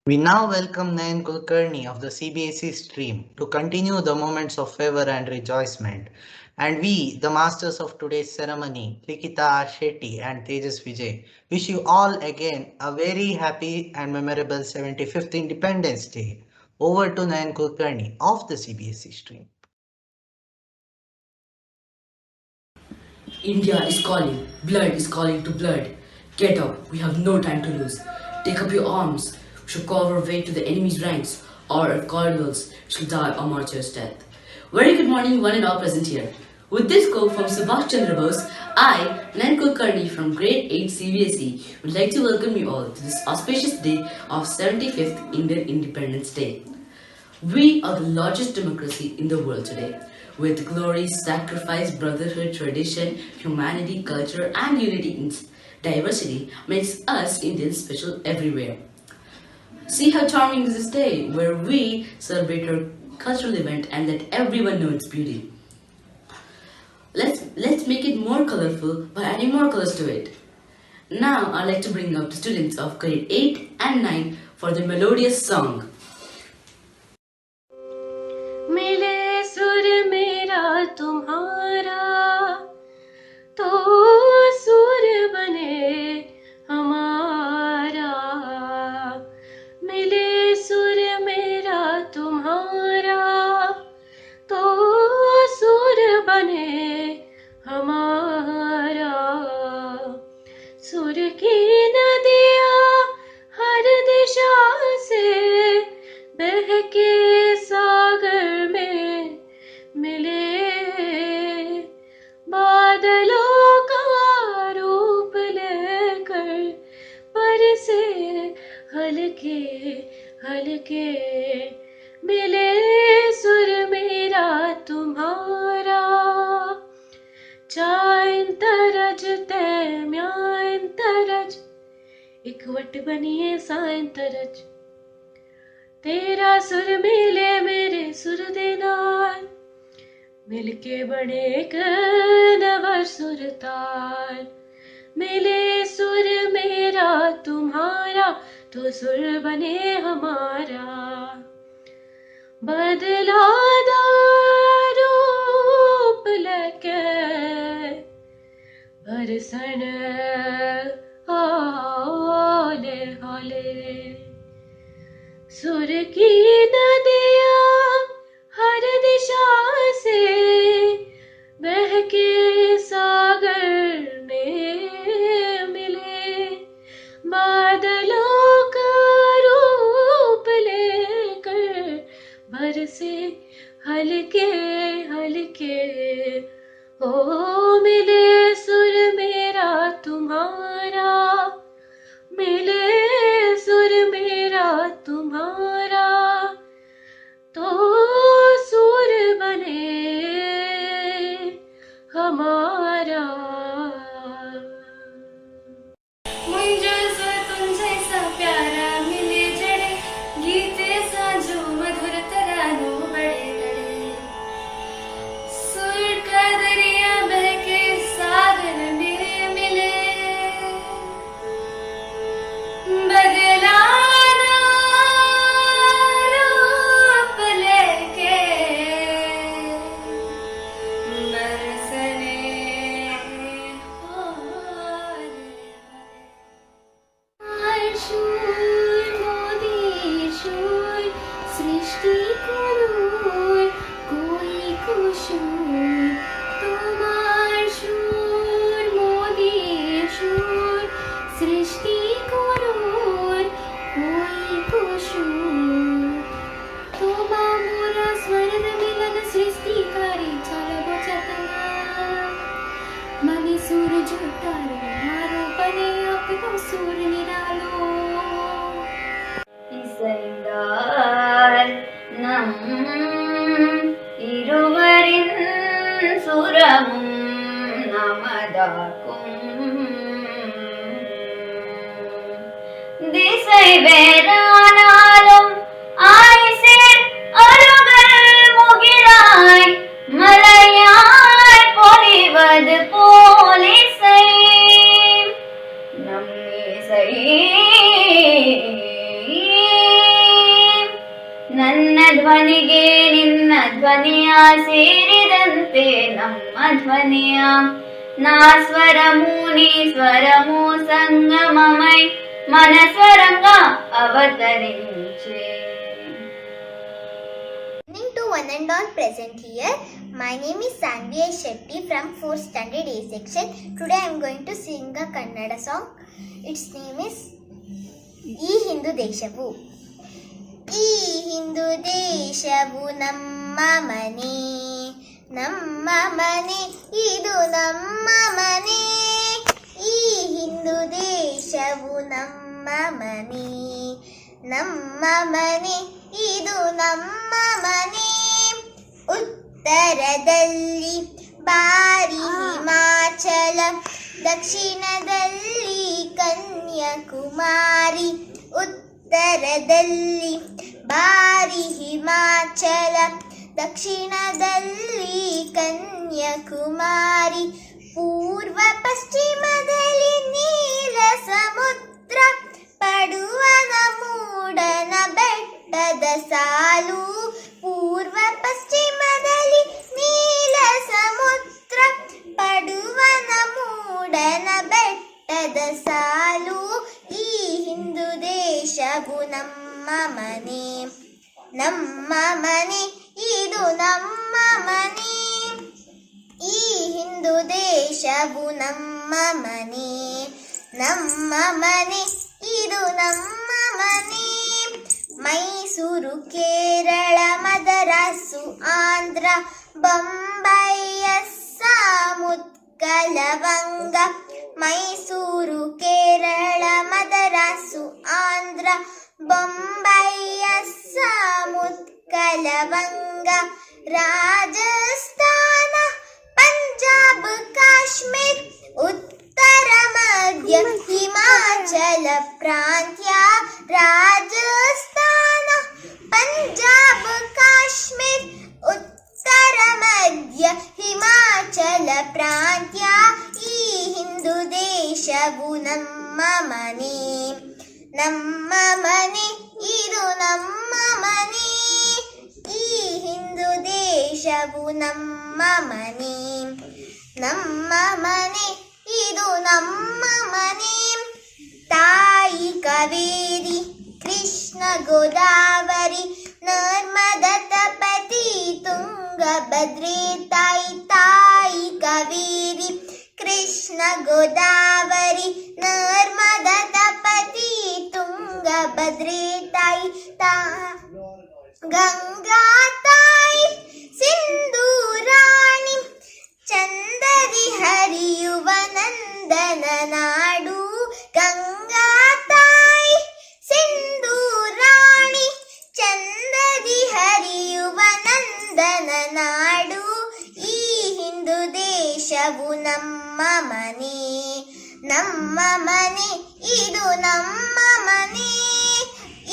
We now welcome Nayan Kulkarni of the CBSE stream to continue the moments of favor and rejoicement. And we, the masters of today's ceremony, Likita R. Shetty and Tejas Vijay, wish you all again a very happy and memorable 75th Independence Day. Over to Nayan Kulkarni of the CBSE stream. India is calling, blood is calling to blood. Get up, we have no time to lose. Take up your arms, we shall carve our way to the enemy's ranks, or if God wills, shall die a martyr's death. Very good morning, one and all present here. With this quote from Subhash Chandra Bose, I, Nayan Kulkarni from Grade 8 CBSE, would like to welcome you all to this auspicious day of 75th Indian Independence Day. We are the largest democracy in the world today, with glory, sacrifice, brotherhood, tradition, humanity, culture, and unity in diversity makes us Indians special everywhere. See how charming is this day, where we celebrate our cultural event and let everyone know its beauty. Let's make it more colorful by adding more colors to it. Now I'd like to bring up the students of grade 8 and 9 for the melodious song. मिले सुर मेरा तुम्हारा तो सुर बने हमारा। मिले सुर मेरा तुम्हारा तो सुर बने हमारा। सुर की नदियाँ हर दिशा से बहके सागर में मिले। बादलों का रूप लेकर बरसे हल्के हल्के। मिले सुर मेरा तुम्हारा। चाइन तरज तै म्याइन तरज इकवट बनिए साइन तरज। तेरा सुर मिले मेरे सुर दे नाल मिलके बने एक नवा सुर ताल। मिले सुर मेरा तुम्हारा तो सुर बने हमारा। बदला दा रूप लेके बरसन हौले हौले। सुर की नदियाँ हर दिशा से बहके सागर में मिले। बादलों का रूप लेकर बरसे हल्के हल्के। ओ मिले सुर मेरा तुम्हारा। मिले सुर मेरा तुम्हारा तो सुर बने हमारा। मुझे तुमसे सा प्यारा मिले जो तारे मारो बने अपनो सूर निरालो இசைந்தார் நம் இருவரின் சுரமும் நமதாக்கும் திசை வேறானாலும் ஆய்சேர் அருகல் முகிலாய் மலையாய் பொழிவது போலிசை நம் இசை ನನ್ನ ಧ್ವನಿಗೆ ನಿನ್ನ ಧ್ವನಿಯ ಸೇರಿದಂತೆ ನಮ್ಮ ಧ್ವನಿಯ నా స్వరము నీ స్వరము సంగమమై మన స్వరంగా అవతరించే. Evening to one and all present here. My name is Sanvi Shetty from 4th standard A section. Today I am going to sing a Kannada song. Its name is ಈ ಹಿಂದೂ ದೇಶವು. ಈ ಹಿಂದೂ ದೇಶವು ನಮ್ಮ ಮನೆ, ನಮ್ಮ ಮನೆ, ಇದು ನಮ್ಮ ಮನೆ. ಈ ಹಿಂದೂ ದೇಶವು ನಮ್ಮ ಮನೆ, ನಮ್ಮ ಮನೆ, ಇದು ನಮ್ಮ ಮನೆ. ಉತ್ತರದಲ್ಲಿ ಬಾರಿ ಹಿಮಾಚಲ, ದಕ್ಷಿಣದಲ್ಲಿ ಕನ್ಯಾಕುಮಾರಿ. ಉತ್ತರದಲ್ಲಿ ಬಾರಿ ಹಿಮಾಚಲ, ದಕ್ಷಿಣದಲ್ಲಿ ಕನ್ಯಾಕುಮಾರಿ. ಪೂರ್ವ ಪಶ್ಚಿಮದಲ್ಲಿ ನೀಲ ಸಮುದ್ರ, ಪಡುವನ ಮೂಡನ ಬೆಟ್ಟದ ಸಾಲು. ಪೂರ್ವ ಪಶ್ಚಿಮದಲ್ಲಿ ನೀಲ ಸಮುದ್ರ, ಪಡುವನ ಮೂಡನ ಬೆಟ್ಟದ ಸಾಲು. ಈ ಹಿಂದೂ ದೇಶವು ನಮ್ಮ ಮನೆ, ನಮ್ಮ ಮನೆ, ಇದು ನಮ್ಮ ಮನೆ. ಈ ಹಿಂದೂ ದೇಶವು ನಮ್ಮ ಮನೆ, ನಮ್ಮ ಮನೆ, ಇದು ನಮ್ಮ ಮನೆ. ಮೈಸೂರು ಕೇರಳ ಮದರಾಸು ಆಂಧ್ರ ಬೊಂಬೈ ಅಸ್ಸಾಂ ಉತ್ಕಲ ಬಂಗ. ಮೈಸೂರು ಕೇರಳ ಮದರಾಸು ಆಂಧ್ರ ಬೊಂಬೈ ಅಸ್ಸಾಂ ಉತ್ಕಲ ಬಂಗ. ರಾಜಸ್ಥಾನ ಪಂಜಾಬ್ ಕಾಶ್ಮೀರ್ ಉತ್ತರ ಮಧ್ಯ ಹಿಮಾಚಲ ಪ್ರಾಂತ್ಯ. ರಾಜಸ್ಥಾನ ಪಂಜಾಬ್ ಕಾಶ್ಮೀರ್ ಉತ್ತರ ಮಧ್ಯ ಹಿಮಾಚಲ ಪ್ರಾಂತ್ಯ. ಈ ಹಿಂದೂ ದೇಶವು ನಮ್ಮ ಮನೆ, ನಮ್ಮ ಮನೆ, ಇದು ನಮ್ಮ ಮನೆ. ಈ ಹಿಂದೂ ದೇಶವು ನಮ್ಮ ಮನೆ, ನಮ್ಮ ಮನೆ, ಇದು ನಮ್ಮ ಮನೆ. ತಾಯಿ ಕಾವೇರಿ ಕೃಷ್ಣ ಗೋದಾವರಿ ನರ್ಮದಾ ತಪತಿ ತುಂಗಭದ್ರೆ. ತಾಯಿ ತಾಯಿ ಕಾವೇರಿ ಕೃಷ್ಣ ಗೋದಾವರಿ ನರ್ಮದಾ ತಪತಿ ತುಂಗಭದ್ರೆ. ತಾಯಿ ಗಂಗಾ ತಾಯಿ ಸಿಂಧೂ ರಾಣಿ ಚಂದದಿ ಹರಿಯುವ ನಂದನ ನಾಡು. ಗಂಗಾ ತಾಯಿ ಸಿಂಧೂ ರಾಣಿ ಚಂದದಿ ಹರಿಯುವ ನಂದನ ನಾಡು. ಈ ಹಿಂದೂ ದೇಶವು ನಮ್ಮ ಮನೆ, ನಮ್ಮ ಮನೆ, ಇದು ನಮ್ಮ ಮನೆ.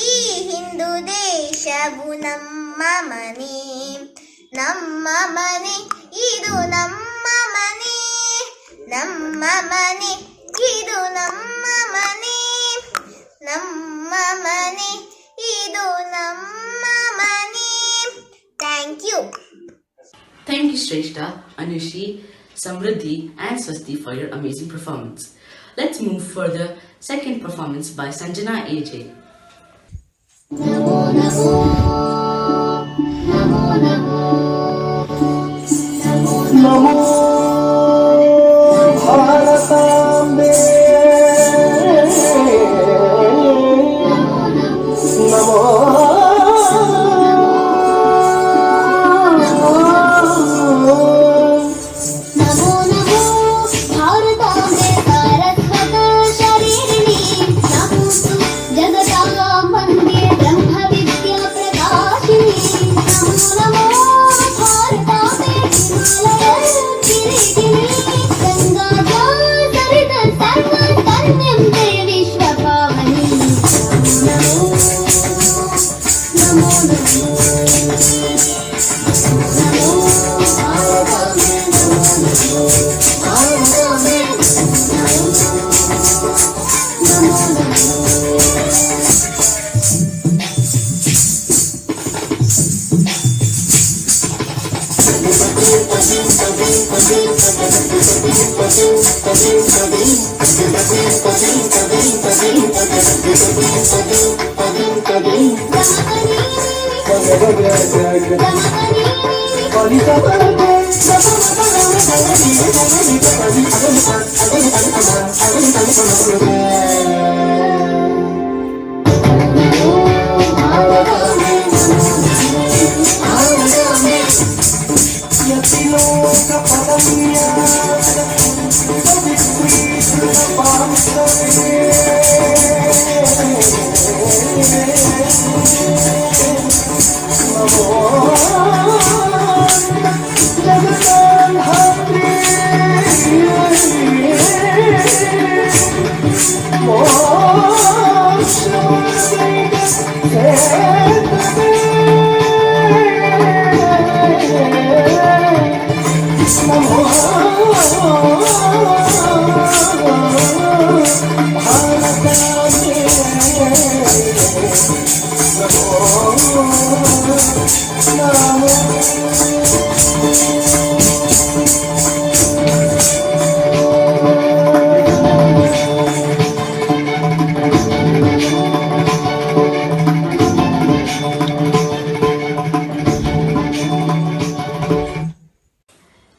ಈ ಹಿಂದೂ ದೇಶವು ನಮ್ಮ ಮನೆ, ನಮ್ಮ ಮನೆ, ಇದು ನಮ್ಮ ಮನೆ. ನಮ್ಮ ಮನೆ, ಇದು ನಮ್ಮ ಮನೆ, ನಮ್ಮ ಮನೆ, ಇದು ನಮ್ಮ ಮನೆ. Thank you. Thank you, Shrestha, Anushi, Samriddhi, and Swasti for your amazing performance. Let's move further. Second performance by Sanjana AJ. Namo Namo Namo Namo Namo Bharatambe Namo Namo Namo Bharatambe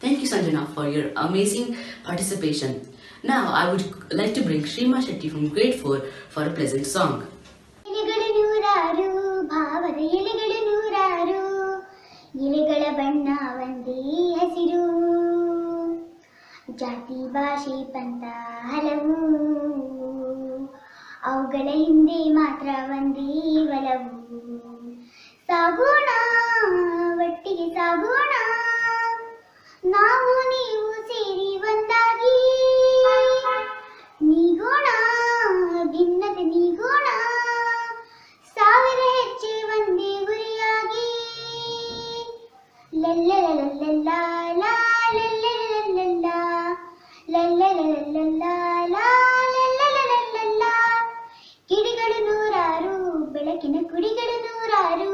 Thank you, Sanjana, for your amazing participation. Now, I would like to bring Shrima Shetty from grade 4 for a pleasant song. ಎಲೆಗಳು ನೂರಾರು ಭಾವದ ಎಲೆಗಳು ನೂರಾರು ಎಲೆಗಳ ಬಣ್ಣ ಒಂದೇ ಹಸಿರು ಜಾತಿ ಭಾಷೆ ಪಂಥ ಹಲವು ಅವುಗಳ ಹಿಂದೆ ಮಾತ್ರ ಒಂದೇ ಒಲವು ಸಾಗೋಣ ಒಟ್ಟಿಗೆ ಸಾಗೋಣ ನಾವು ನೀವು ಸೇರಿ ಒಂದಾಗಿ ನೀಗೋಣ ಭಿನ್ನತೆ ನೀಗೋಣ ಸಾವಿರ ಹೆಜ್ಜೆ ಒಂದೇ ಗುರಿಯಾಗಿ ಲಲ್ಲಲಲ್ಲಲ್ಲ ಲಲ್ಲಲಲ್ಲಲ್ಲ ಲಲ್ಲಲಲ್ಲಲ್ಲ ಲಲ್ಲಲಲ್ಲಲ್ಲ ಕಿಡಿಗಳು ನೂರಾರು ಬೆಳಕಿನ ಕುಡಿಗಳು ನೂರಾರು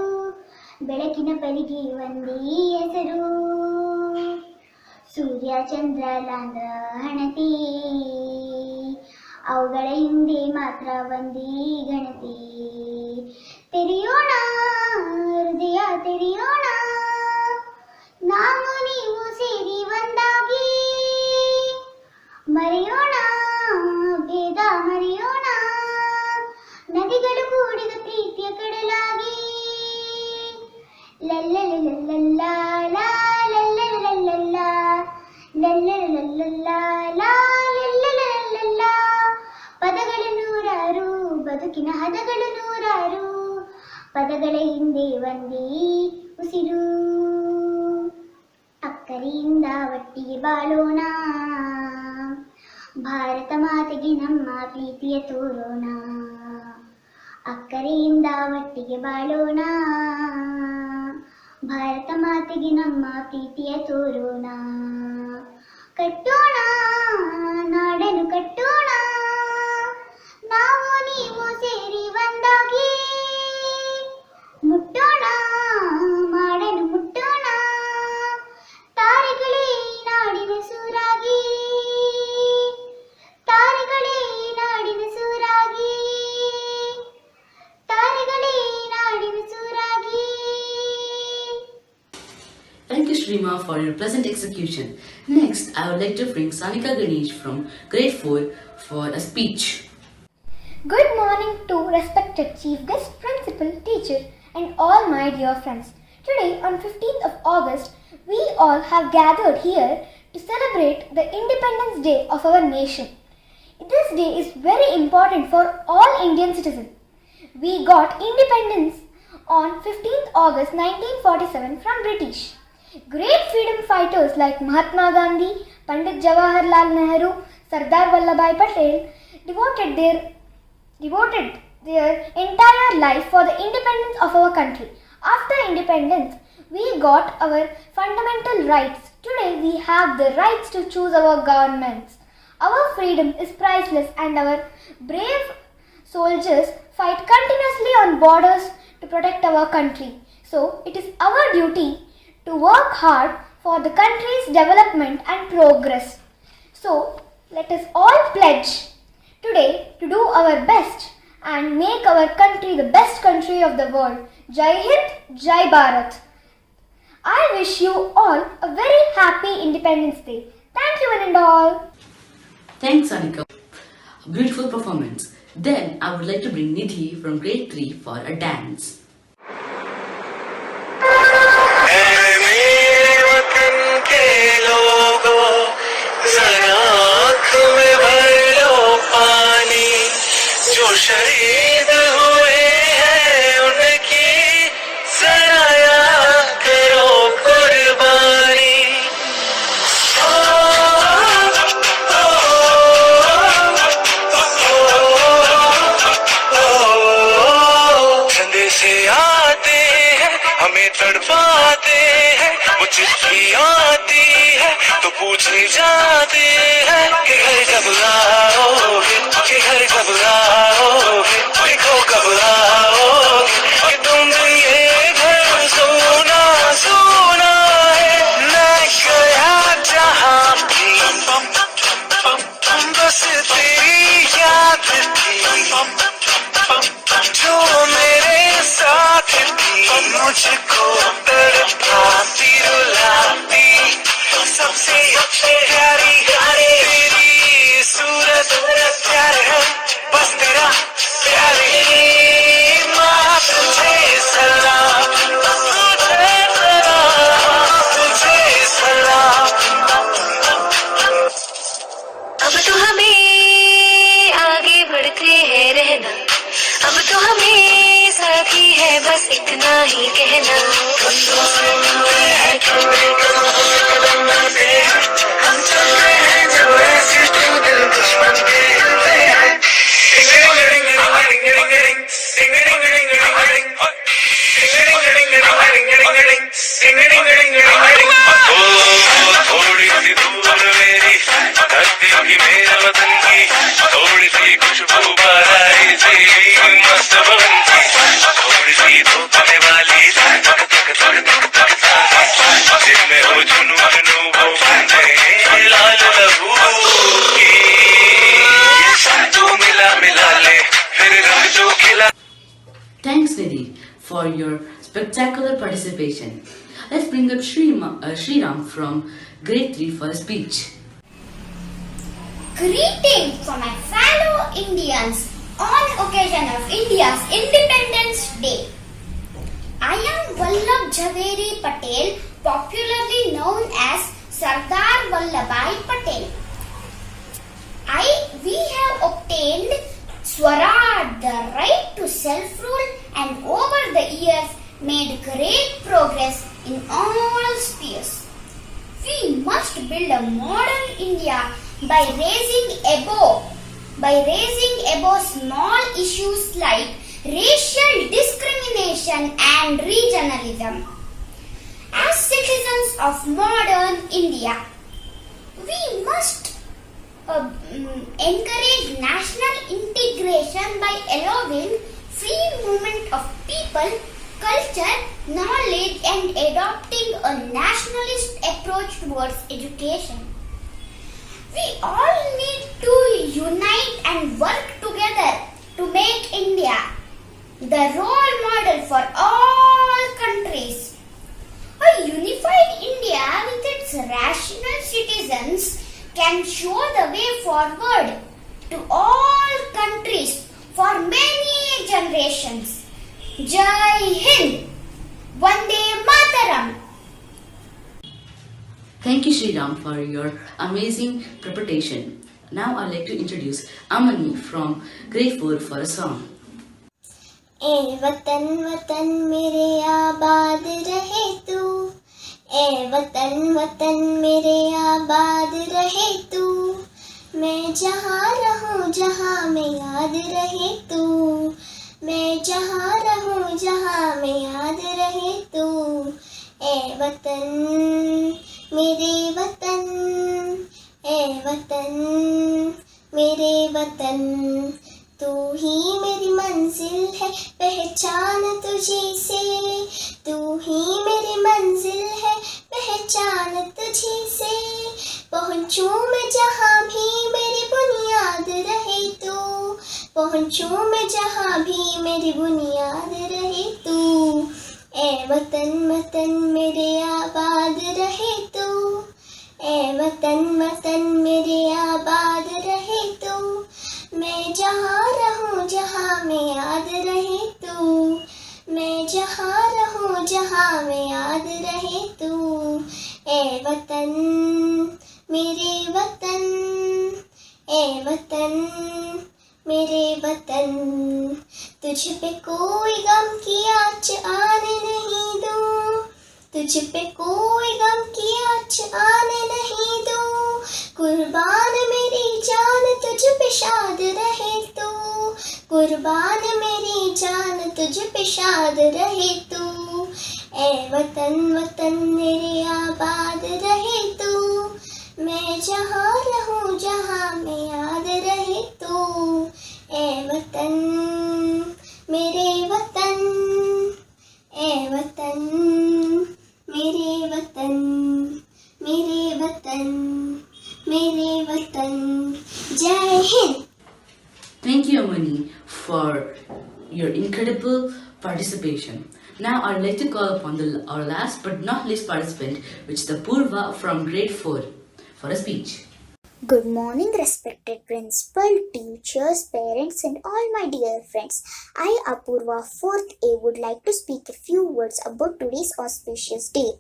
ಬೆಳಕಿನ ಪರಿಗೆ ಒಂದೇ ಹೆಸರು ಸೂರ್ಯ ಚಂದ್ರ ಲಾಂದ್ರ ಹಣತೆ ಅವುಗಳ ಹಿಂದೆ ಮಾತ್ರ ಒಂದೇ ಗಣತೆ ತೆರೆಯೋಣ ಹೃದಯ ತೆರೆಯೋಣ ನಾವು ನೀವು ಸೇರಿ ಒಂದಾಗಿ ಮರೆಯೋಣ ಭೇದ ಮರೆಯೋಣ ನದಿಗಳು ಕೂಡಿದ ಪ್ರೀತಿಯ ಕಡಲಾಗಿ ಲಲ್ಲಲಲ್ಲಲ್ಲ ಲಲ್ಲಲಲ್ಲಲ್ಲ ಲಲ್ಲಲಲ್ಲಲ್ಲ ಲಲ್ಲಲಲ್ಲಲ್ಲ ಪದಗಳು ನೂರಾರು ಬದುಕಿನ ಹದಗಳು ನೂರಾರು ಪದಗಳ ಹಿಂದೆ ಒಂದೇ ಉಸಿರು ಅಕ್ಕರೆಯಿಂದ ಒಟ್ಟಿಗೆ ಬಾಳೋಣ ಭಾರತ ಮಾತೆಗೆ ನಮ್ಮ ಪ್ರೀತಿಯ ತೋರೋಣ ಅಕ್ಕರೆಯಿಂದ ಒಟ್ಟಿಗೆ ಬಾಳೋಣ ಭಾರತ ಮಾತೆಗೆ ನಮ್ಮ ಪ್ರೀತಿಯ ತೋರೋಣ ಕಟ್ಟೋಣ ನಾಡನ್ನು ಕಟ್ಟೋಣ ನಾವು ನೀವು ಸೇರಿ ಒಂದಾಗಿ ಮುಟ್ಟೋಣ ಮಾಡನ್ನು ಮುಟ್ಟೋಣ ತಾರೆಗಳೇ ನಾಡಿನ ಸೂರಾಗಿ ತಾರೆಗಳೇ ನಾಡಿನ ಸೂರಾಗಿ ತಾರೆಗಳೇ ನಾಡಿನ ಸೂರಾಗಿ. Thank you, Shrima, for your pleasant execution. Next, I would like to bring Sanika Ganesh from grade 4 for a speech. Good morning to respected chief guest, principal, teacher and all my dear friends. Today on 15th of August, we all have gathered here to celebrate the Independence Day of our nation. This day is very important for all Indian citizens. We got independence on 15th August 1947 from British. Great freedom fighters like Mahatma Gandhi, Pandit Jawaharlal Nehru, Sardar Vallabhbhai Patel devoted their entire life for the independence of our country. After independence, we got our fundamental rights. Today we have the rights to choose our governments. Our freedom is priceless and our brave soldiers fight continuously on borders to protect our country. So it is our duty to work hard for the country's development and progress. So let us all pledge today to do our best and make our country the best country of the world. Jai Hind, Jai Bharat. I wish you all a very happy Independence Day. Thank you one and all. Thanks, Anika. A beautiful performance. Then I would like to bring Nidhi from grade 3 for a dance. शहीद हुए हैं उनकी सराया करो कुर्बानी संदेशे आते हैं हमें तड़पाते हैं वो चिट्ठी आती है तो पूछे जाते हैं कि घर कब आओगे कि घर कब आओगे देखो कब आओगे कि तुम ये घर सोना सोना है मैं गया जहाँ भी बस तेरी याद थी जो मेरे साथ थी मुझको तड़पाती रुलाती सबसे प्यारी तेरी सूरत प्यार है बस तेरा प्यार ही माँ तुझे सलाम तुझे सलाम अब तो हमें आगे बढ़ते हैं रहना अब तो हमें साथी है बस इतना ही कहना हम चल रहे हैं जो ऐसे दिल दुश्मन के हिलते हैं थोड़ी सी दूर मेरी धरती की मेरे वतन की थोड़ी सी खुशबू बहारी सी मस्त बन की थोड़ी सी धूप में वाली तक तक तक तक तक तक जिनमें हो जुनून वो बंदे लाल लहू की ये सब तू मिला मिला ले फिर रंग जो खिला. Thanks, Nidhi, for your spectacular participation. Let's bring up Shriram from grade 3 for a speech. Greetings from my fellow Indians on occasion of India's Independence Day. I am Vallabh Jhaveri Patel, popularly known as Sardar Vallabhbhai Patel. We have obtained Swaraj, the right to self-rule, and over the years made great progress in all spheres. We must build a modern India by raising above small issues like racial discrimination and regionalism. As citizens of modern India, we must encourage national integration by allowing free movement of people, culture, knowledge, and adopting a nationalist approach towards education. We all need to unite and work together to make India the role model for all countries. A unified India with its rational citizens can show the way forward to all countries for many generations. Jai Hind! Vande Mataram! Thank you, Shriram, for your amazing presentation. Now I'd like to introduce Amani from grade 4 for a song. ए वतन वतन मेरे आबाद रहे तू ए वतन वतन मेरे आबाद रहे तू मैं जहाँ रहूँ जहाँ में याद रहे तू मैं जहाँ रहूँ जहाँ में याद रहे तू ए वतन मेरे वतन, ए वतन मेरे वतन, तू ही मेरी मंजिल है पहचान तुझी से, तू ही मेरी मंजिल है पहचान तुझी से, पहुँचूं मैं जहाँ भी मेरी बुनियाद रहे तू, पहुँचूं मैं जहाँ भी मेरी बुनियाद रहे तू, ए वतन वतन मेरे आबाद रहे तू, ए वतन वतन मेरे आबाद रहे तू, मैं जहाँ रहूँ जहाँ में याद रहे तू, मैं जहाँ रहूँ जहाँ में याद रहे तू, ए वतन मेरे वतन, ए वतन मेरे वतन, तुझ पे कोई गम की आँच आने नहीं दूँ, तुझ पे कोई गम की आँच आने नहीं दूँ, कुर्बान मेरी जान तुझ पे शाद रहे तू, कुर्बान मेरी जान तुझ पे शाद रहे तू, ए वतन वतन मेरे आबाद रहे तू, मैं जहाँ रहूँ जहाँ में याद रहे तू, ए वतन मेरे वतन, ए वतन मेरे वतन, मेरे वतन मेरे वतन, जय Hind. Thank you, Amani, for your incredible participation. Now I'd like to call upon our last but not least participant, which is the Purva from grade 4, for a speech. Good morning, respected principal, teachers, parents, and all my dear friends. I, Apurva, 4th A, would like to speak a few words about today's auspicious day.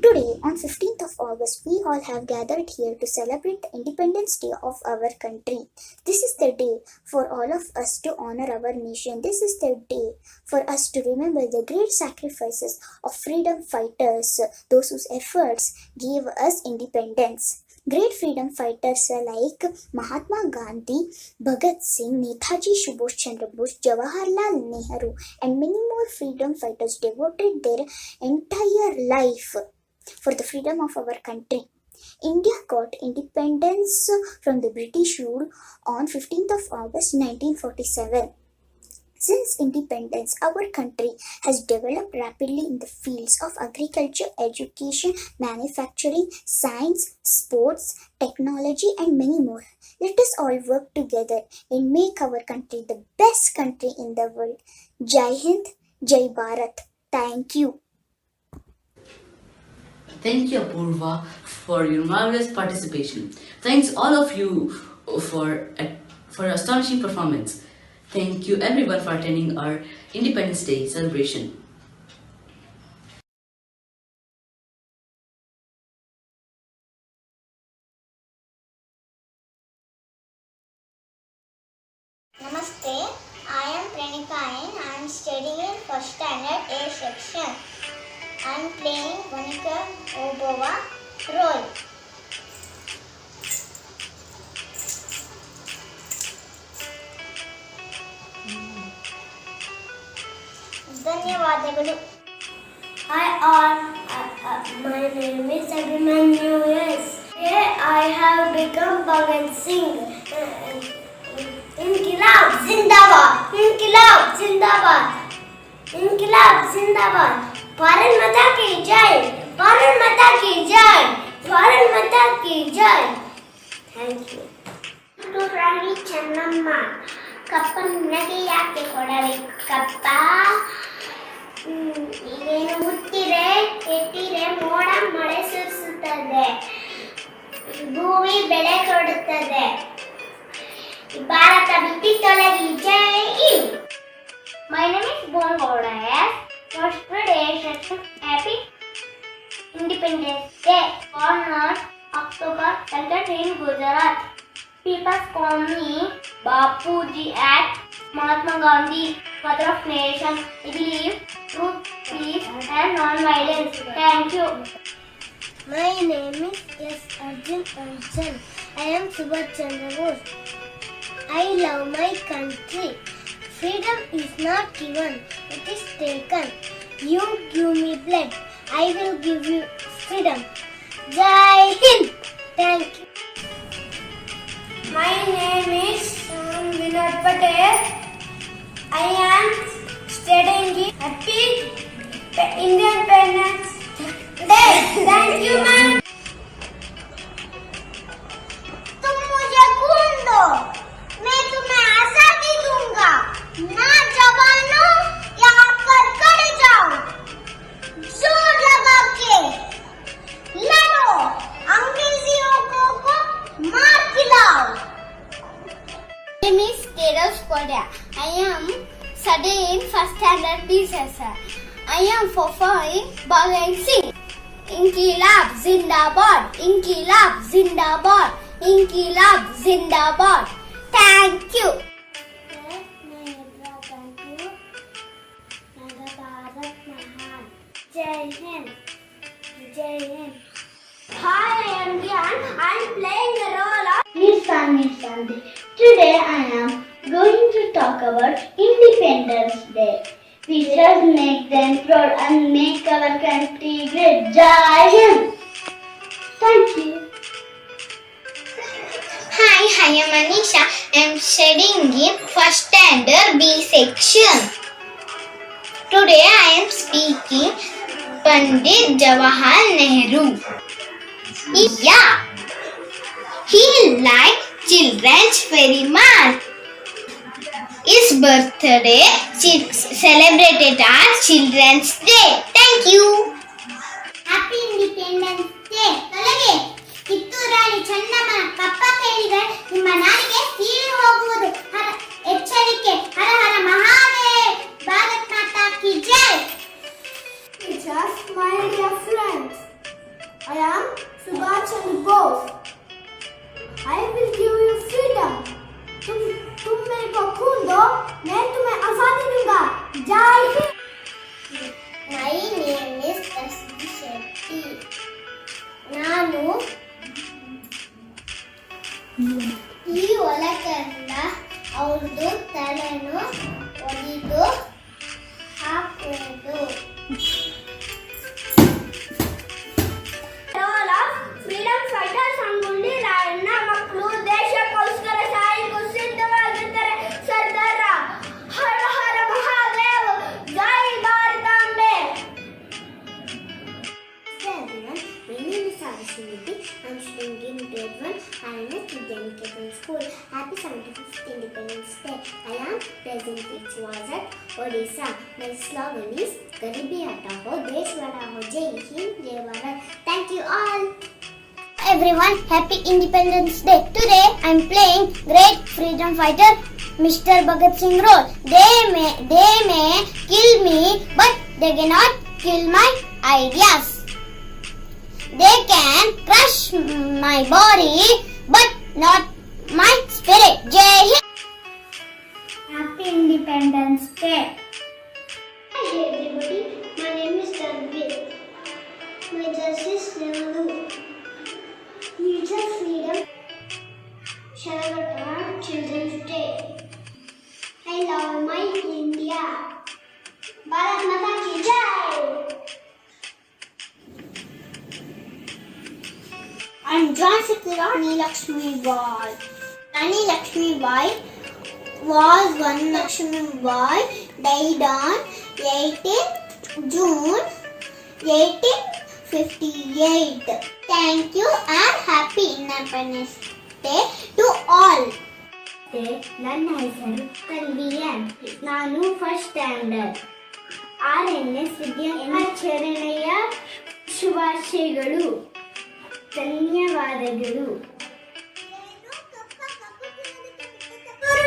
Today, on 15th of August, we all have gathered here to celebrate the Independence Day of our country. This is the day for all of us to honor our nation. This is the day for us to remember the great sacrifices of freedom fighters, those whose efforts gave us independence. Great freedom fighters like Mahatma Gandhi, Bhagat Singh, Netaji Subhash Chandra Bose, Jawaharlal Nehru, and many more freedom fighters devoted their entire life for the freedom of our country. India got independence from the British rule on 15th of August 1947. Since independence, our country has developed rapidly in the fields of agriculture, education, manufacturing, science, sports, technology, and many more. Let us all work together and make our country the best country in the world. Jai Hind, Jai Bharat. Thank you. Thank you, Apurva, for your marvelous participation. Thanks all of you for astonishing performance. Thank you everyone for attending our Independence Day celebration. Namaste, I am Pranika and I am studying in first standard A section. I am playing Monica Obova role. ಧನ್ಯವಾದಗಳು. Hi all, my name is Abhimanyu S. Here I have become Bhagat Singh. Inkilab Zindabad, Inkilab Zindabad, Inkilab Zindabad. Bharat Mata ki Jai, Bharat Mata ki Jai, Bharat Mata ki Jai. Thank you. To Rani Channamma, ಕಪ್ಪ ನಿನಗೆ ಯಾಕೆ ಕೊಡಬೇಕು ಕಪ್ಪ, ಏನು ಹುಟ್ಟಿರೆ ಕೆಟ್ಟಿರೆ ಮೋಡ ಮಳೆ ಸುರಿಸುತ್ತದೆ, ಭೂಮಿ ಬೆಳೆ ಕೊಡುತ್ತದೆ, ಭಾರತ ಬಿಟ್ಟಿ ತೊಲಗಿ ಜೈ Hind. My name is Bongouda S. First grade section. Happy Independence Day. Born on October 2nd in Gujarat. People call me Bapuji at Mahatma Gandhi, Father of Nation. I believe truth, peace, and non-violence. Thank you. My name is S. Arjun Arjun. I am Subhash Chandra Bose. I love my country. Freedom is not given, it is taken. You give me blood, I will give you freedom. Jai Hind. Thank you. My name is Vinod Patel. I am studying in Happy Independence Day. Thank you, ma'am. तुम मुझे खून दो, मैं तुम्हें आजादी दूंगा। ना जवानो, यहाँ पर खड़े जाओ, जोर लगा के लड़ो, अंग्रेजियों को मार खिलाओ। My name is Teros Korea. I am studying first standard B section. I am performing Bhagat Singh. Inkilab Zindabad, Inkilab Zindabad, Inkilab Zindabad. Thank you. Jai Hind. Jai Hind. Hi, I am Gyan. I am playing the role of Miss Sandhi. Today I am going to talk about Independence Day. We just make them proud and make our country great. Jai Hind. Thank you. Hi, I am Anisha. I am studying in first standard B section. Today I am speaking Pandit Jawaharlal Nehru. Yeah, he liked children very much. His birthday celebrated as Children's Day. Thank you. Happy Independence Day. ತೊಲಗೆ Kittur Rani ಚೆನ್ನಮ್ಮನ ಕಪ್ಪ ಕೇಳಿದರೆ ನಿಮ್ಮ ನಾಲಿಗೆ ಸೀಳಿ ಹೋಗುವುದು. ಎಚ್ಚರಿಕೆ. ಹರ ಹರ ಮಹಾದೇವ್. ಭಾರತ್ ಮಾತಾ ಕಿ ಜೈ. Teachers, my dear friends, I am Subhash Chandra Bose. I will give you freedom. तुम मेरे को खून दो, मैं तुम्हें आजादी दूंगा. जय Hind. My name is S.B. Shetty. ನಾನು ಈ ಒಳಕಂದ ಅವ್ರದ್ದು ತಲೆನು ಒಡೆದು ಹಾಕುವುದು. ಫ್ರೀಡಮ್ ಫೈಟರ್ಸ್ ಅಂಗುಂಡಿ ರಾಯಣ್ಣ ಮಕ್ಕಳು ದೇಶಕ್ಕೋಸ್ಕರ ಸಾಯಲು ಸಿದ್ಧವಾಗಿರ್ತಾರೆ. ಸರ್ದಾರ ಹರ ಹರ ಮಹಾದೇವ್. ಜೈ ಭಾರತಾಂಬೆ. My name is Saraswati. I am studying in grade 1. I am at Vidyanikedhan School. Happy 75th Independence Day. I am present which was at Odisha. My slogan is Garibi Hataho, Desh Badao, Jai Hind, Jai Bharat. Thank you all. Everyone, happy Independence Day. Today I am playing great freedom fighter Mr. Bhagat Singh role. They may kill me, but they cannot kill my ideas. They can crush my body, but not my spirit. Jai Hind. Happy Independence Day. Hi everybody, my name is Tanvir. My dress is Nehru. Future freedom. Shalawata Children's Day. I love my India. Bharat Mata ki Jai. I am Jhansi Rani Lakshmi Bai. Rani Lakshmi Bai was one Lakshmi Bai, died on 18th June 1858. Thank you and happy Independence Day to all. ನನ್ನ ಹೆಸರು ಕಲ್ವಿಯನ್. ನಾನು first standard. RNS ವಿದ್ಯಾಚರಣೆಯ ಶುಭಾಶಯಗಳು. ಧನ್ಯವಾದಗಳು.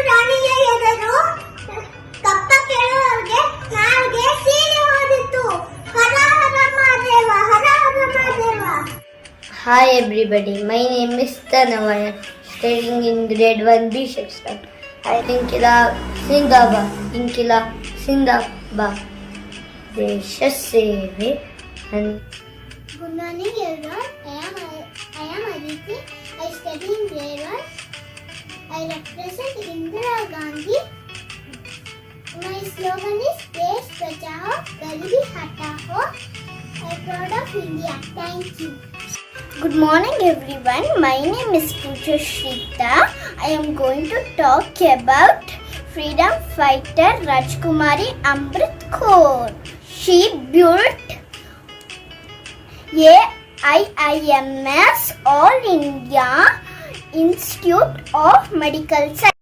ರಾಣಿಯ ಎದುರು ಕಪ್ಪ ಕೇಳುವವರಿಗೆ ನಾಲ್ಗೆ ಸೀಳಿ ಹೋದಿತ್ತು. ಹರ ಹರ ಮಹಾದೇವ, ಹರ ಹರ Mahadeva. Hi everybody, my name is Tanavaya, studying in grade 1B section. I Inkilab Zindabad, Inkilab Zindabad. Desha Seve and Good morning everyone. I am Aditi. I study in grade 1. I represent Indira Gandhi My slogan is Desh Bachao, Garibi Hatao. I'm proud of India. Thank you. Good morning everyone. My name is Pooja Shrita. I am going to talk about freedom fighter Rajkumari Amrit Kaur. She built AIIMS All India Institute of Medical Science.